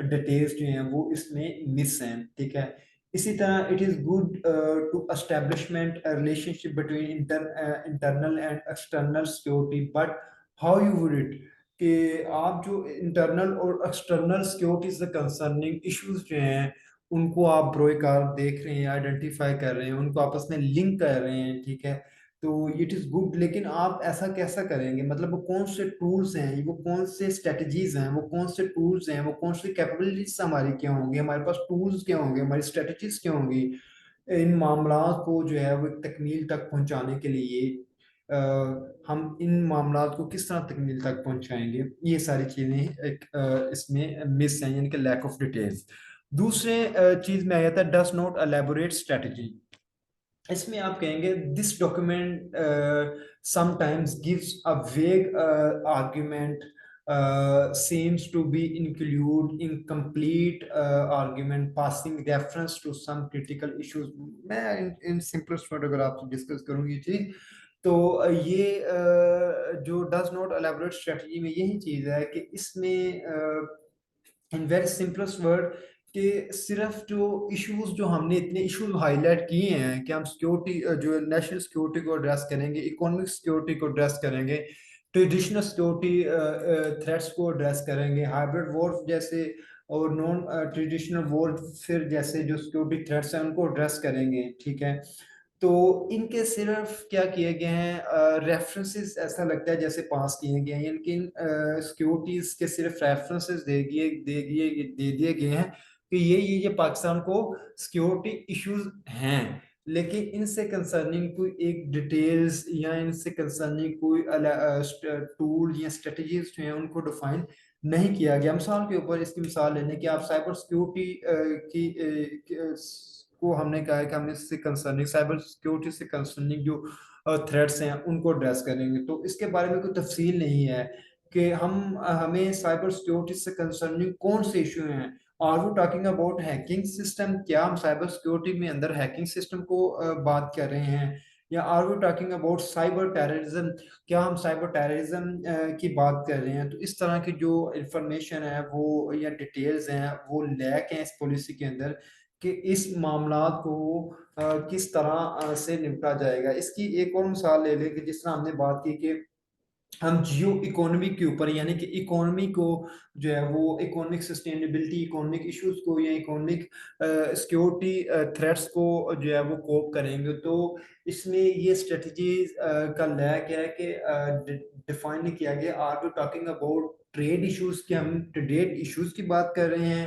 ڈیٹیلز جو ہیں وہ اس میں مس ہیں. ٹھیک ہے. اسی طرح it is good to establishment relationship between internal and external security, but how you would it, کہ آپ جو انٹرنل اور ایکسٹرنل سیکورٹی سے کنسرننگ ایشوز جو ہیں ان کو آپ بروئے کار دیکھ رہے ہیں, آئیڈینٹیفائی کر رہے ہیں, ان کو آپس میں لنک کر رہے ہیں. ٹھیک ہے. تو اٹ از گڈ, لیکن آپ ایسا کیسا کریں گے, مطلب وہ کون سے ٹولز ہیں, وہ کون سے اسٹریٹجیز ہیں, وہ کون سے ٹولز ہیں, وہ کون سی کیپبلٹیز ہماری کیا ہوں گی, ہمارے پاس ٹولز کیا ہوں گے, ہماری اسٹریٹجیز کیا ہوں گی ان معاملات کو جو ہے وہ تکمیل تک پہنچانے کے لیے. ہم ان معاملات کو کس طرح تکمیل تک پہنچائیں گے, یہ ساری چیزیں ایک اس میں مس ہیں, یعنی کہ لیک آف ڈیٹیلز. دوسرے چیز میں آیا تھا ڈز ناٹ الیبوریٹ اسٹریٹجی. اس میں آپ کہیں گے this document some times gives a wig argument, seems to be include incomplete argument, passing reference to some critical issues. میں in simplest word اگر آپ سے ڈسکس کروں یہ چیز, تو یہ جو ڈز ناٹ الیبوریٹ اسٹریٹجی میں یہی چیز ہے کہ اس میں ان ویری سمپلسٹ ورڈ کہ صرف جو ایشوز, جو ہم نے اتنے ایشوز ہائی لائٹ کیے ہیں کہ ہم سیکورٹی جو نیشنل سیکورٹی کو ایڈریس کریں گے, اکانومک سیکورٹی کو ایڈریس کریں گے, ٹریڈیشنل سیکورٹی تھریٹس کو ایڈریس کریں گے, ہائبرڈ وار جیسے اور نان ٹریڈیشنل وار پھر جیسے جو سیکورٹی تھریٹس ہیں ان کو ایڈریس کریں گے. ٹھیک ہے. تو ان کے صرف کیا کیے گئے ہیں ریفرنسز, ایسا لگتا ہے جیسے پاس کیے گئے ہیں, یعنی کہ سیکورٹیز کے صرف ریفرنسز دے دیے گئے ہیں کہ یہ پاکستان کو سیکورٹی ایشوز ہیں, لیکن ان سے کنسرننگ کوئی ایک ڈیٹیلز یا ان سے کنسرننگ کوئی ٹول یا اسٹریٹجیز جو ہیں ان کو ڈیفائن نہیں کیا گیا. مثال کے اوپر اس کی مثال لینے کہ آپ سائبر سیکورٹی کی کو ہم نے کہا ہے کہ ہم اس سے کنسرننگ سائبر سیکورٹی سے کنسرننگ جو تھریٹس ہیں ان کو ایڈریس کریں گے, تو اس کے بارے میں کوئی تفصیل نہیں ہے کہ ہمیں سائبر سیکورٹی سے کنسرننگ کون سے ایشو ہیں. Are we talking about hacking system, کیا ہم سائبر سیکورٹی میں اندر ہیکنگ سسٹم کو بات کر رہے ہیں, یا are we talking about cyber terrorism, کیا ہم سائبر ٹیررزم کی بات کر رہے ہیں. تو اس طرح کی جو انفارمیشن ہے وہ یا ڈیٹیلز ہیں وہ لیک ہیں اس پالیسی کے اندر کہ اس معاملات کو کس طرح سے نپٹا جائے گا. اس کی ایک اور مثال لے لیں کہ جس طرح ہم نے بات کی کہ ہم جیو اکانومی کے اوپر, یعنی کہ اکانومی کو جو ہے وہ اکانومک سسٹینیبلٹی, اکانومک ایشوز کو یا اکانومک سیکورٹی تھریٹس کو جو ہے وہ کوپ کریں گے. تو اس میں یہ اسٹریٹجیز کا لیک ہے کہ ڈیفائن نہیں کیا گیا. Are we talking about trade issues, کہ ہم ٹریڈ ایشوز کی بات کر رہے ہیں,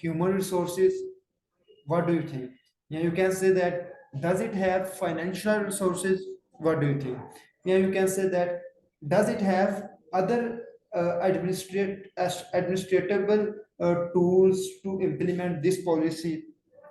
human resources, what do you think? Yeah, you can say that does it have financial resources, what do you think? Yeah, you can say that does it have other administratable tools to implement this policy,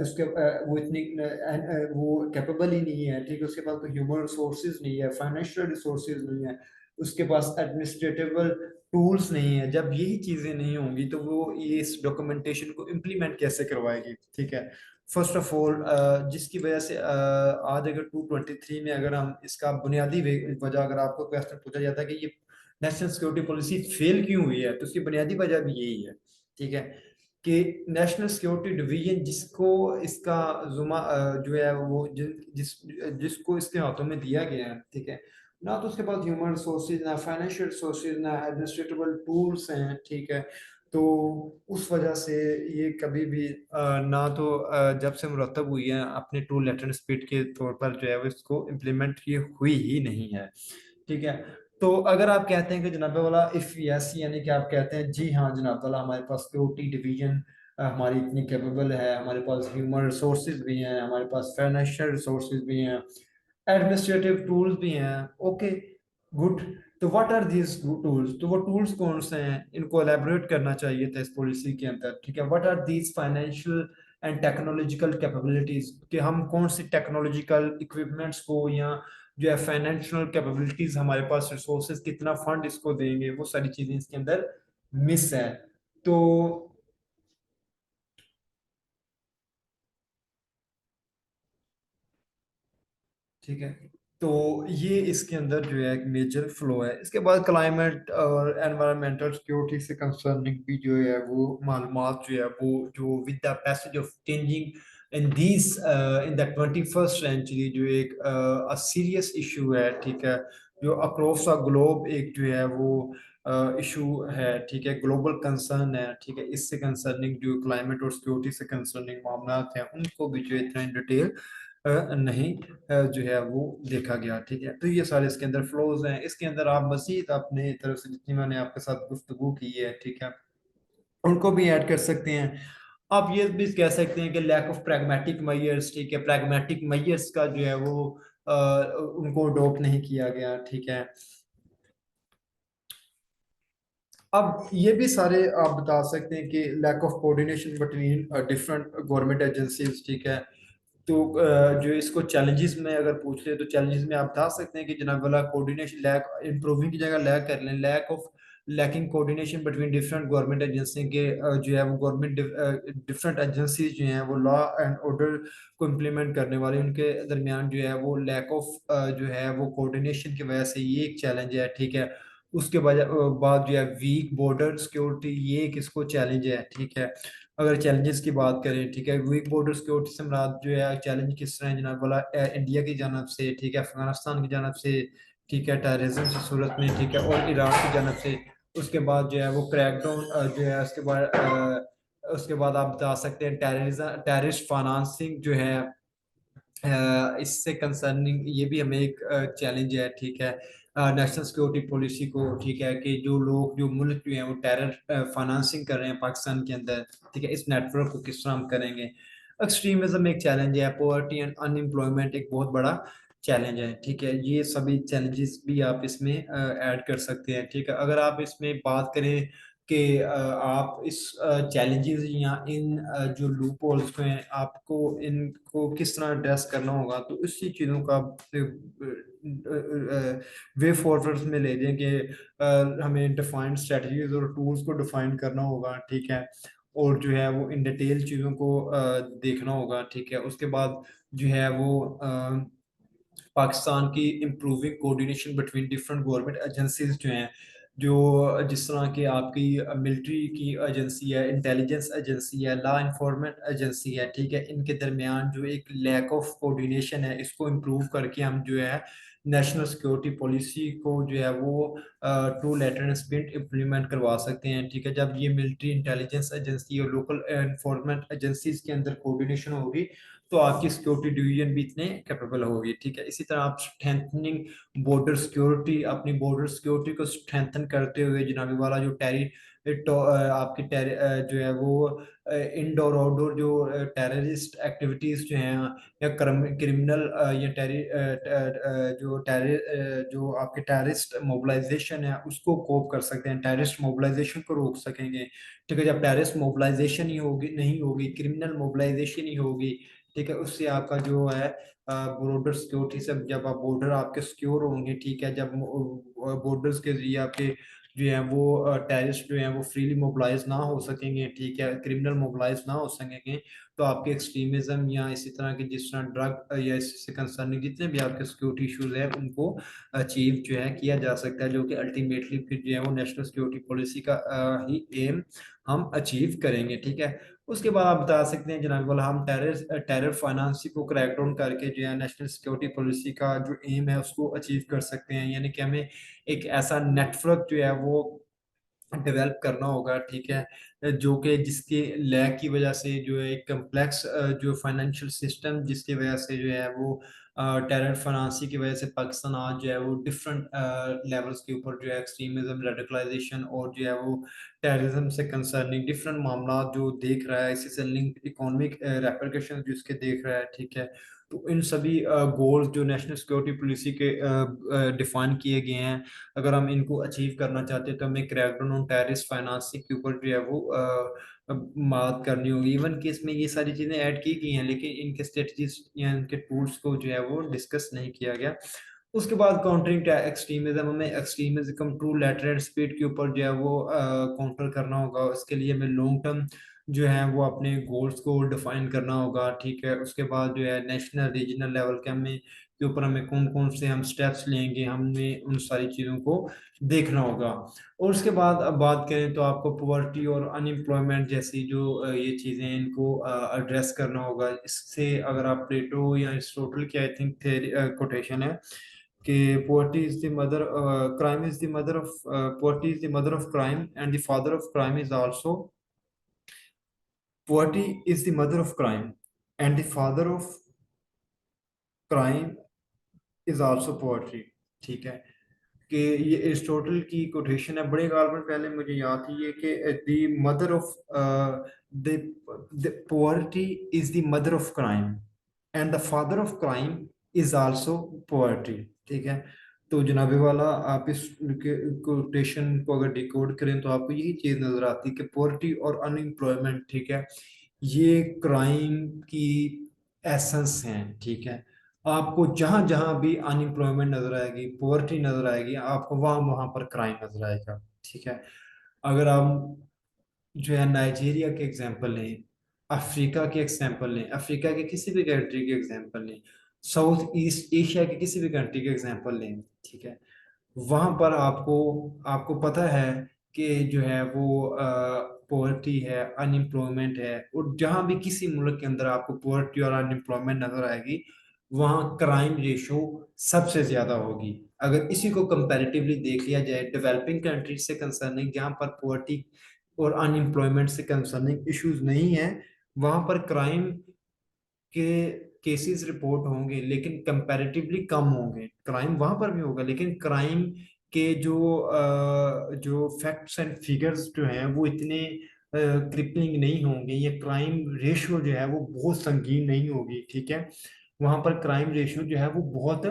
اس کے وہ اتنی وہ capable ہی نہیں ہے، ٹھیک ہے، اس کے پاس کوئی ہیومن ریسورسز نہیں ہے، فائنینشیل ریسورسز نہیں ہے، اس کے پاس ایڈمنسٹریٹیبل ٹولس نہیں ہے. جب یہی چیزیں نہیں ہوں گی تو وہ یہ اس ڈاکومنٹیشن کو امپلیمنٹ کیسے کروائے گی؟ ٹھیک ہے. فرسٹ آف آل جس کی وجہ سے آج اگر 223 میں اگر ہم اس کا بنیادی وجہ اگر آپ کو کوشچن پوچھا جاتا ہے کہ یہ نیشنل سیکورٹی پالیسی فیل کیوں ہوئی ہے، تو اس کی بنیادی وجہ بھی یہی ہے. ٹھیک ہے کہ نیشنل سیکورٹی ڈویژن جس کو اس کا جو ہے وہ جس کو اس کے ہاتھوں میں دیا گیا ہے، ٹھیک ہے، نہ تو اس کے پاس ہیومن ریسورسز، نہ فائنینشیل ریسورسز، نہ ایڈمنسٹریٹیبل ٹولس ہیں. ٹھیک ہے. تو اس وجہ سے یہ کبھی بھی نہ تو جب سے مرتب ہوئی ہے اپنے ٹول لیٹرن اسپیڈ کے طور پر جو ہے وہ اس کو امپلیمنٹ کی ہوئی ہی نہیں ہے. ٹھیک ہے. تو اگر آپ کہتے ہیں کہ جناب والا اف یس، یعنی کہ آپ کہتے ہیں جی ہاں جناب والا ہمارے پاس سیکورٹی ڈویژن ہماری اتنی کیپیبل ہے، ہمارے پاس ہیومن ریسورسز بھی ہیں، ہمارے پاس فائنینشیل ریسورسز بھی ہیں، ایڈمنسٹریٹو ٹولز بھی ہیں. Okay good. تو واٹ آر دیز ٹولس؟ تو وہ ٹولس کون سے ہیں؟ ان کو الیبوریٹ کرنا چاہیے تھا اس پالیسی کے اندر. ٹھیک ہے. What are these financial and technological capabilities, کہ ہم کون سی ٹیکنالوجیکل اکوپمنٹس کو یا جو ہے فائنینشیل کیپیبلٹیز ہمارے پاس ریسورسز کتنا فنڈ اس کو دیں گے، وہ ساری چیزیں اس کے اندر مس ہے. تو ٹھیک ہے. تو یہ اس کے اندر جو ہے ایک میجر فلو ہے. اس کے بعد کلائمیٹ اور انوائرمنٹل سیکورٹی سے کنسرننگ بھی جو ہے وہ معلومات جو ہے وہ جو with the passage of changing in the 21st century جو ایک سیریس ایشو ہے. ٹھیک ہے. جو اکراس دا گلوب ایک جو ہے وہ ایشو ہے. ٹھیک ہے. گلوبل کنسرن ہے. ٹھیک ہے. اس سے کنسرننگ جو کلائمیٹ اور سیکورٹی سے کنسرننگ معاملات ہیں ان کو بھی جو اتنا ان ڈیٹیل نہیں جو ہے وہ دیکھا گیا. ٹھیک ہے. تو یہ سارے اس کے اندر فلوز ہیں. اس کے اندر آپ مزید اپنے طرف سے جتنی میں نے آپ کے ساتھ گفتگو کی ہے، ٹھیک ہے، ان کو بھی ایڈ کر سکتے ہیں. آپ یہ بھی کہہ سکتے ہیں کہ لیک آف پریگمیٹک میئرس، ٹھیک ہے، پریگمیٹک میئرس کا جو ہے وہ ان کو اڈاپٹ نہیں کیا گیا. ٹھیک ہے. اب یہ بھی سارے آپ بتا سکتے ہیں کہ lack of coordination between different government agencies. ٹھیک ہے. تو جو اس کو چیلنجز میں اگر پوچھ لیں تو چیلنجز میں آپ بتا سکتے ہیں کہ جناب والا کوآرڈینیشن لیک امپروونگ کی جگہ لیک کر لیں. Lack of lacking coordination between different government agency کے جو ہے وہ گورنمنٹ ڈفرنٹ ایجنسیز جو ہیں وہ لا اینڈ آرڈر کو امپلیمنٹ کرنے والے ان کے درمیان جو ہے وہ لیک آف جو ہے وہ کوآرڈینیشن کی وجہ سے یہ ایک چیلنج ہے. ٹھیک ہے. اس کے بعد جو ہے ویک بارڈر سیکورٹی، یہ ایک اس کو چیلنج ہے. ٹھیک ہے. اگر چیلنجز کی بات کریں، ٹھیک ہے، ویک بارڈر سیکورٹی سے مراد جو ہے چیلنج کس طرح ہے جناب والا انڈیا کی جانب سے، ٹھیک ہے، افغانستان کی جانب سے، ٹھیک ہے، ٹیررزم کی صورت میں، ٹھیک ہے، اور ایران کی جانب سے. اس کے بعد جو ہے وہ کریک ڈاؤن جو ہے اس کے بعد آپ بتا سکتے ہیں ٹیررسٹ فائنانسنگ جو ہے اس سے کنسرننگ یہ بھی ہمیں ایک چیلنج ہے. ٹھیک ہے. نیشنل سیکورٹی پالیسی کو، ٹھیک ہے، کہ جو لوگ جو ملک جو ہیں وہ ٹیرر فائنانسنگ کر رہے ہیں پاکستان کے اندر، ٹھیک ہے، اس نیٹ ورک کو کس طرح ہم کریں گے. ایکسٹریمزم ایک چیلنج ہے. پاورٹی اینڈ ان امپلائمنٹ ایک بہت بڑا چیلنج ہے. ٹھیک ہے. یہ سبھی چیلنجز بھی آپ اس میں ایڈ کر سکتے ہیں. ٹھیک ہے. اگر آپ اس میں بات کریں کہ آپ اس چیلنجز یا ان جو لوپ ہولز ہیں آپ کو ان کو کس طرح ایڈریس کرنا ہوگا، تو اسی چیزوں کا وے فارورڈ میں لے دیں کہ ہمیں ڈیفائنڈ اسٹریٹجیز اور ٹولز کو ڈیفائن کرنا ہوگا. ٹھیک ہے. اور جو ہے وہ ان ڈیٹیل چیزوں کو دیکھنا ہوگا. ٹھیک ہے. اس کے بعد جو ہے وہ پاکستان کی improving coordination between different government agencies جو ہیں، جو جس طرح کہ آپ کی ملٹری کی ایجنسی ہے، انٹیلیجنس ایجنسی ہے، لا انفورمنٹ ایجنسی ہے. ٹھیک ہے. ان کے درمیان جو ایک لیک آف کوآرڈینیشن ہے اس کو امپروو کر کے ہم جو ہے نیشنل سیکورٹی پالیسی کو جو ہے وہ ٹو لیٹر اسپرنٹ امپلیمنٹ کروا سکتے ہیں. ٹھیک ہے. جب یہ ملٹری انٹیلیجنس ایجنسی اور لوکل انفورمنٹ ایجنسیز کے اندر کوآرڈینیشن ہوگی تو آپ کی سیکورٹی ڈویژن بھی اتنے کیپیبل ہوگی. ٹھیک ہے, اسی طرح آپ اسٹرینتھنگ بارڈر سیکورٹی, اپنی بارڈر سیکورٹی کو اسٹرینتھن کرتے ہوئے جناب والا جو آپ کی جو ہے وہ انڈور آؤٹ ڈور جو ٹیررسٹ ایکٹیویٹیز جو ہیں یا کرمنل یا جو آپ کے ٹیررسٹ موبلائزیشن ہے اس کو کوپ کر سکتے ہیں, ٹیررسٹ موبلائزیشن کو روک سکیں گے. ٹھیک ہے, جب ٹیررسٹ موبلائزیشن ہی ہوگی نہیں ہوگی, کرمنل موبلائزیشن ہی ہوگی, ٹھیک ہے, اس سے آپ کا جو ہے بارڈر سیکورٹی سے, جب آپ بارڈر آپ کے سیکیور ہوں گے, ٹھیک ہے, جب بارڈرز کے ذریعے آپ کے جو ہیں وہ ٹیررسٹ جو ہیں وہ فریلی موبلائز نہ ہو سکیں گے, ٹھیک ہے, کرمنل موبلائز نہ ہو سکیں گے, تو آپ کے ایکسٹریمزم یا اسی طرح کے جس طرح ڈرگ یا اس سے کنسرننگ جتنے بھی آپ کے سیکورٹی ایشوز ہیں ان کو اچیو جو ہے کیا جا سکتا ہے, جو کہ الٹیمیٹلی پھر جو ہے وہ نیشنل سیکورٹی پالیسی کا ہی ایم ہم اچیو کریں گے. ٹھیک ہے, اس کے بعد آپ بتا سکتے ہیں جناب والا ہم ٹیرر فائنانسی کو کریک ڈاؤن کر کے جو ہے نیشنل سیکورٹی پالیسی کا جو ایم ہے اس کو اچیو کر سکتے ہیں, یعنی کہ ہمیں ایک ایسا نیٹ ورک جو ہے وہ ڈیولپ کرنا ہوگا, ٹھیک ہے, جو کہ جس کے لیک کی وجہ سے جو ہے ایک کمپلیکس جو فائنینشیل سسٹم جس کی وجہ سے جو ہے وہ ٹیرر فائنانسی کی وجہ سے پاکستان آج جو ہے وہ ڈفرنٹ لیولز کے اوپر جو ہے ایکسٹریمزم, ریڈیکلائزیشن اور جو ہے وہ ٹیررزم سے کنسرننگ ڈفرنٹ معاملات جو دیکھ رہا ہے, اسی سے لنک اکانومک ریپرکیشن جو اس کے دیکھ رہا ہے. ٹھیک ہے, تو ان سبھی گولز جو نیشنل سیکورٹی پالیسی کے ڈیفائن کیے گئے ہیں, اگر ہم ان کو اچیو کرنا چاہتے ہیں تو ہمیں crack down on terrorist financing کے اوپر جو ہے وہ بات کرنی ہوگی. ایون کہ اس میں یہ ساری چیزیں ایڈ کی گئی ہیں لیکن ان کے اسٹریٹجیز یا ان کے ٹولس کو جو ہے وہ ڈسکس نہیں کیا گیا. اس کے بعد کاؤنٹرنگ ایکسٹریمزم, ہمیں ایکسٹریمزم ٹرو لیٹرل اسپیڈ کے اوپر جو ہے وہ کاؤنٹر کرنا ہوگا. اس کے لیے ہمیں لانگ ٹرم جو ہے وہ اپنے گولز کو ڈیفائن کرنا ہوگا. ٹھیک ہے, اس کے بعد جو ہے نیشنل ریجنل لیول کے اوپر ہمیں کون کون سے ہم سٹیپس لیں گے, ہم نے ان ساری چیزوں کو دیکھنا ہوگا. اور اس کے بعد اب بات کریں تو آپ کو پاورٹی اور ان امپلائمنٹ جیسی جو یہ چیزیں ان کو ایڈریس کرنا ہوگا. اس سے اگر آپ پلیٹو یا ارسطوٹل کی آئی تھنک کوٹیشن ہے کہ poverty is the mother crime is the mother of poverty is the mother of crime and the father of crime is also poverty is the mother of crime and the father of crime is also poverty. ٹھیک ہے, کہ یہ ارسطوٹل کی quotation ہے, بڑے غالباً میں پہلے مجھے یاد تھی یہ کہ دی mother of poverty is the mother of crime and the father of crime is also poverty. ٹھیک ہے, تو جناب والا آپ اس کوٹیشن کو اگر ڈیکوڈ کریں تو آپ کو یہی چیز نظر آتی کہ پورٹی اور ان امپلائمنٹ, ٹھیک ہے, یہ کرائم کی ایسنس ہیں. ٹھیک ہے, آپ کو جہاں جہاں بھی ان امپلائمنٹ نظر آئے گی, پورٹی نظر آئے گی, آپ کو وہاں وہاں پر کرائم نظر آئے گا. ٹھیک ہے, اگر آپ جو ہے نائجیریا کے ایگزامپل لیں, افریقہ کے ایگزامپل لیں, افریقہ کے کسی بھی کنٹری کے ایگزامپل لیں, ساؤتھ ایسٹ ایشیا کے کسی بھی کنٹری کے ایگزامپل لیں, ٹھیک ہے, وہاں پر آپ کو پتہ ہے کہ جو ہے وہ پورٹی ہے, ان امپلائمنٹ ہے, اور جہاں بھی کسی ملک کے اندر آپ کو پورٹی اور ان امپلائمنٹ نظر آئے گی وہاں کرائم ریشو سب سے زیادہ ہوگی. اگر اسی کو کمپیریٹیولی دیکھ لیا جائے ڈیولپنگ کنٹریز سے کنسرننگ, جہاں پر پورٹی اور ان امپلائمنٹ سے کنسرننگ ایشوز نہیں ہیں, وہاں پر کرائم کے کیسز رپورٹ ہوں گے لیکن کمپیریٹیولی کم ہوں گے. کرائم وہاں پر بھی ہوگا لیکن کرائم کے جو فیکٹس اینڈ فیگرز جو ہیں وہ اتنے کرپلنگ نہیں ہوں گے, یہ کرائم ریشو جو ہے وہ بہت سنگین نہیں ہوگی. ٹھیک ہے, وہاں پر کرائم ریشو جو ہے وہ بہت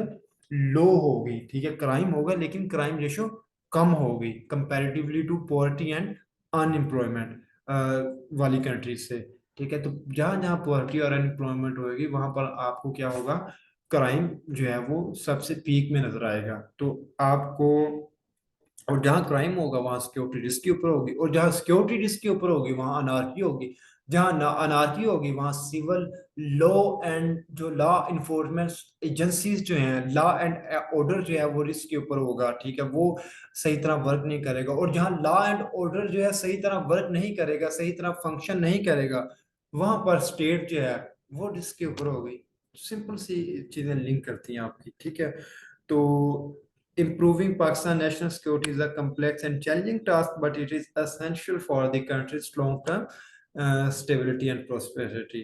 لو ہوگی. ٹھیک ہے, کرائم ہوگا لیکن کرائم ریشو کم ہوگی comparatively to poverty and unemployment والی کنٹریز سے. ٹھیک ہے, تو جہاں جہاں پورٹی اور ان امپلائمنٹ ہوئے گی وہاں پر آپ کو کیا ہوگا, کرائم جو ہے وہ سب سے پیک میں نظر آئے گا. تو آپ کو, اور جہاں کرائم ہوگا وہاں سیکورٹی رسک کے اوپر ہوگی, اور جہاں سیکورٹی رسک کے اوپر ہوگی وہاں انارکی ہوگی, جہاں انارکی ہوگی وہاں سول لا اینڈ جو لا انفورسمنٹ ایجنسیز جو ہیں, لا اینڈ آرڈر جو ہے وہ رسک کے اوپر ہوگا. ٹھیک ہے, وہ صحیح طرح ورک نہیں کرے گا, اور جہاں لا اینڈ آرڈر جو ہے صحیح طرح ورک نہیں کرے گا, صحیح طرح فنکشن نہیں کرے گا, وہاں پر اسٹیٹ جو ہے وہ رسک کے اوپر ہوگی. سمپل سی چیزیں لنک کرتی ہیں آپ کی. ٹھیک ہے, تو improving Pakistan national security is a complex and challenging task, but it is essential for the country's long-term stability and prosperity.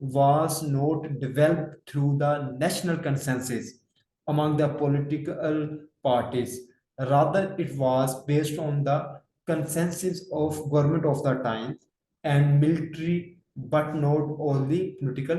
was not developed through the national consensus among the political parties. Rather, it was based on the consensus of government of the time and military, but not all the political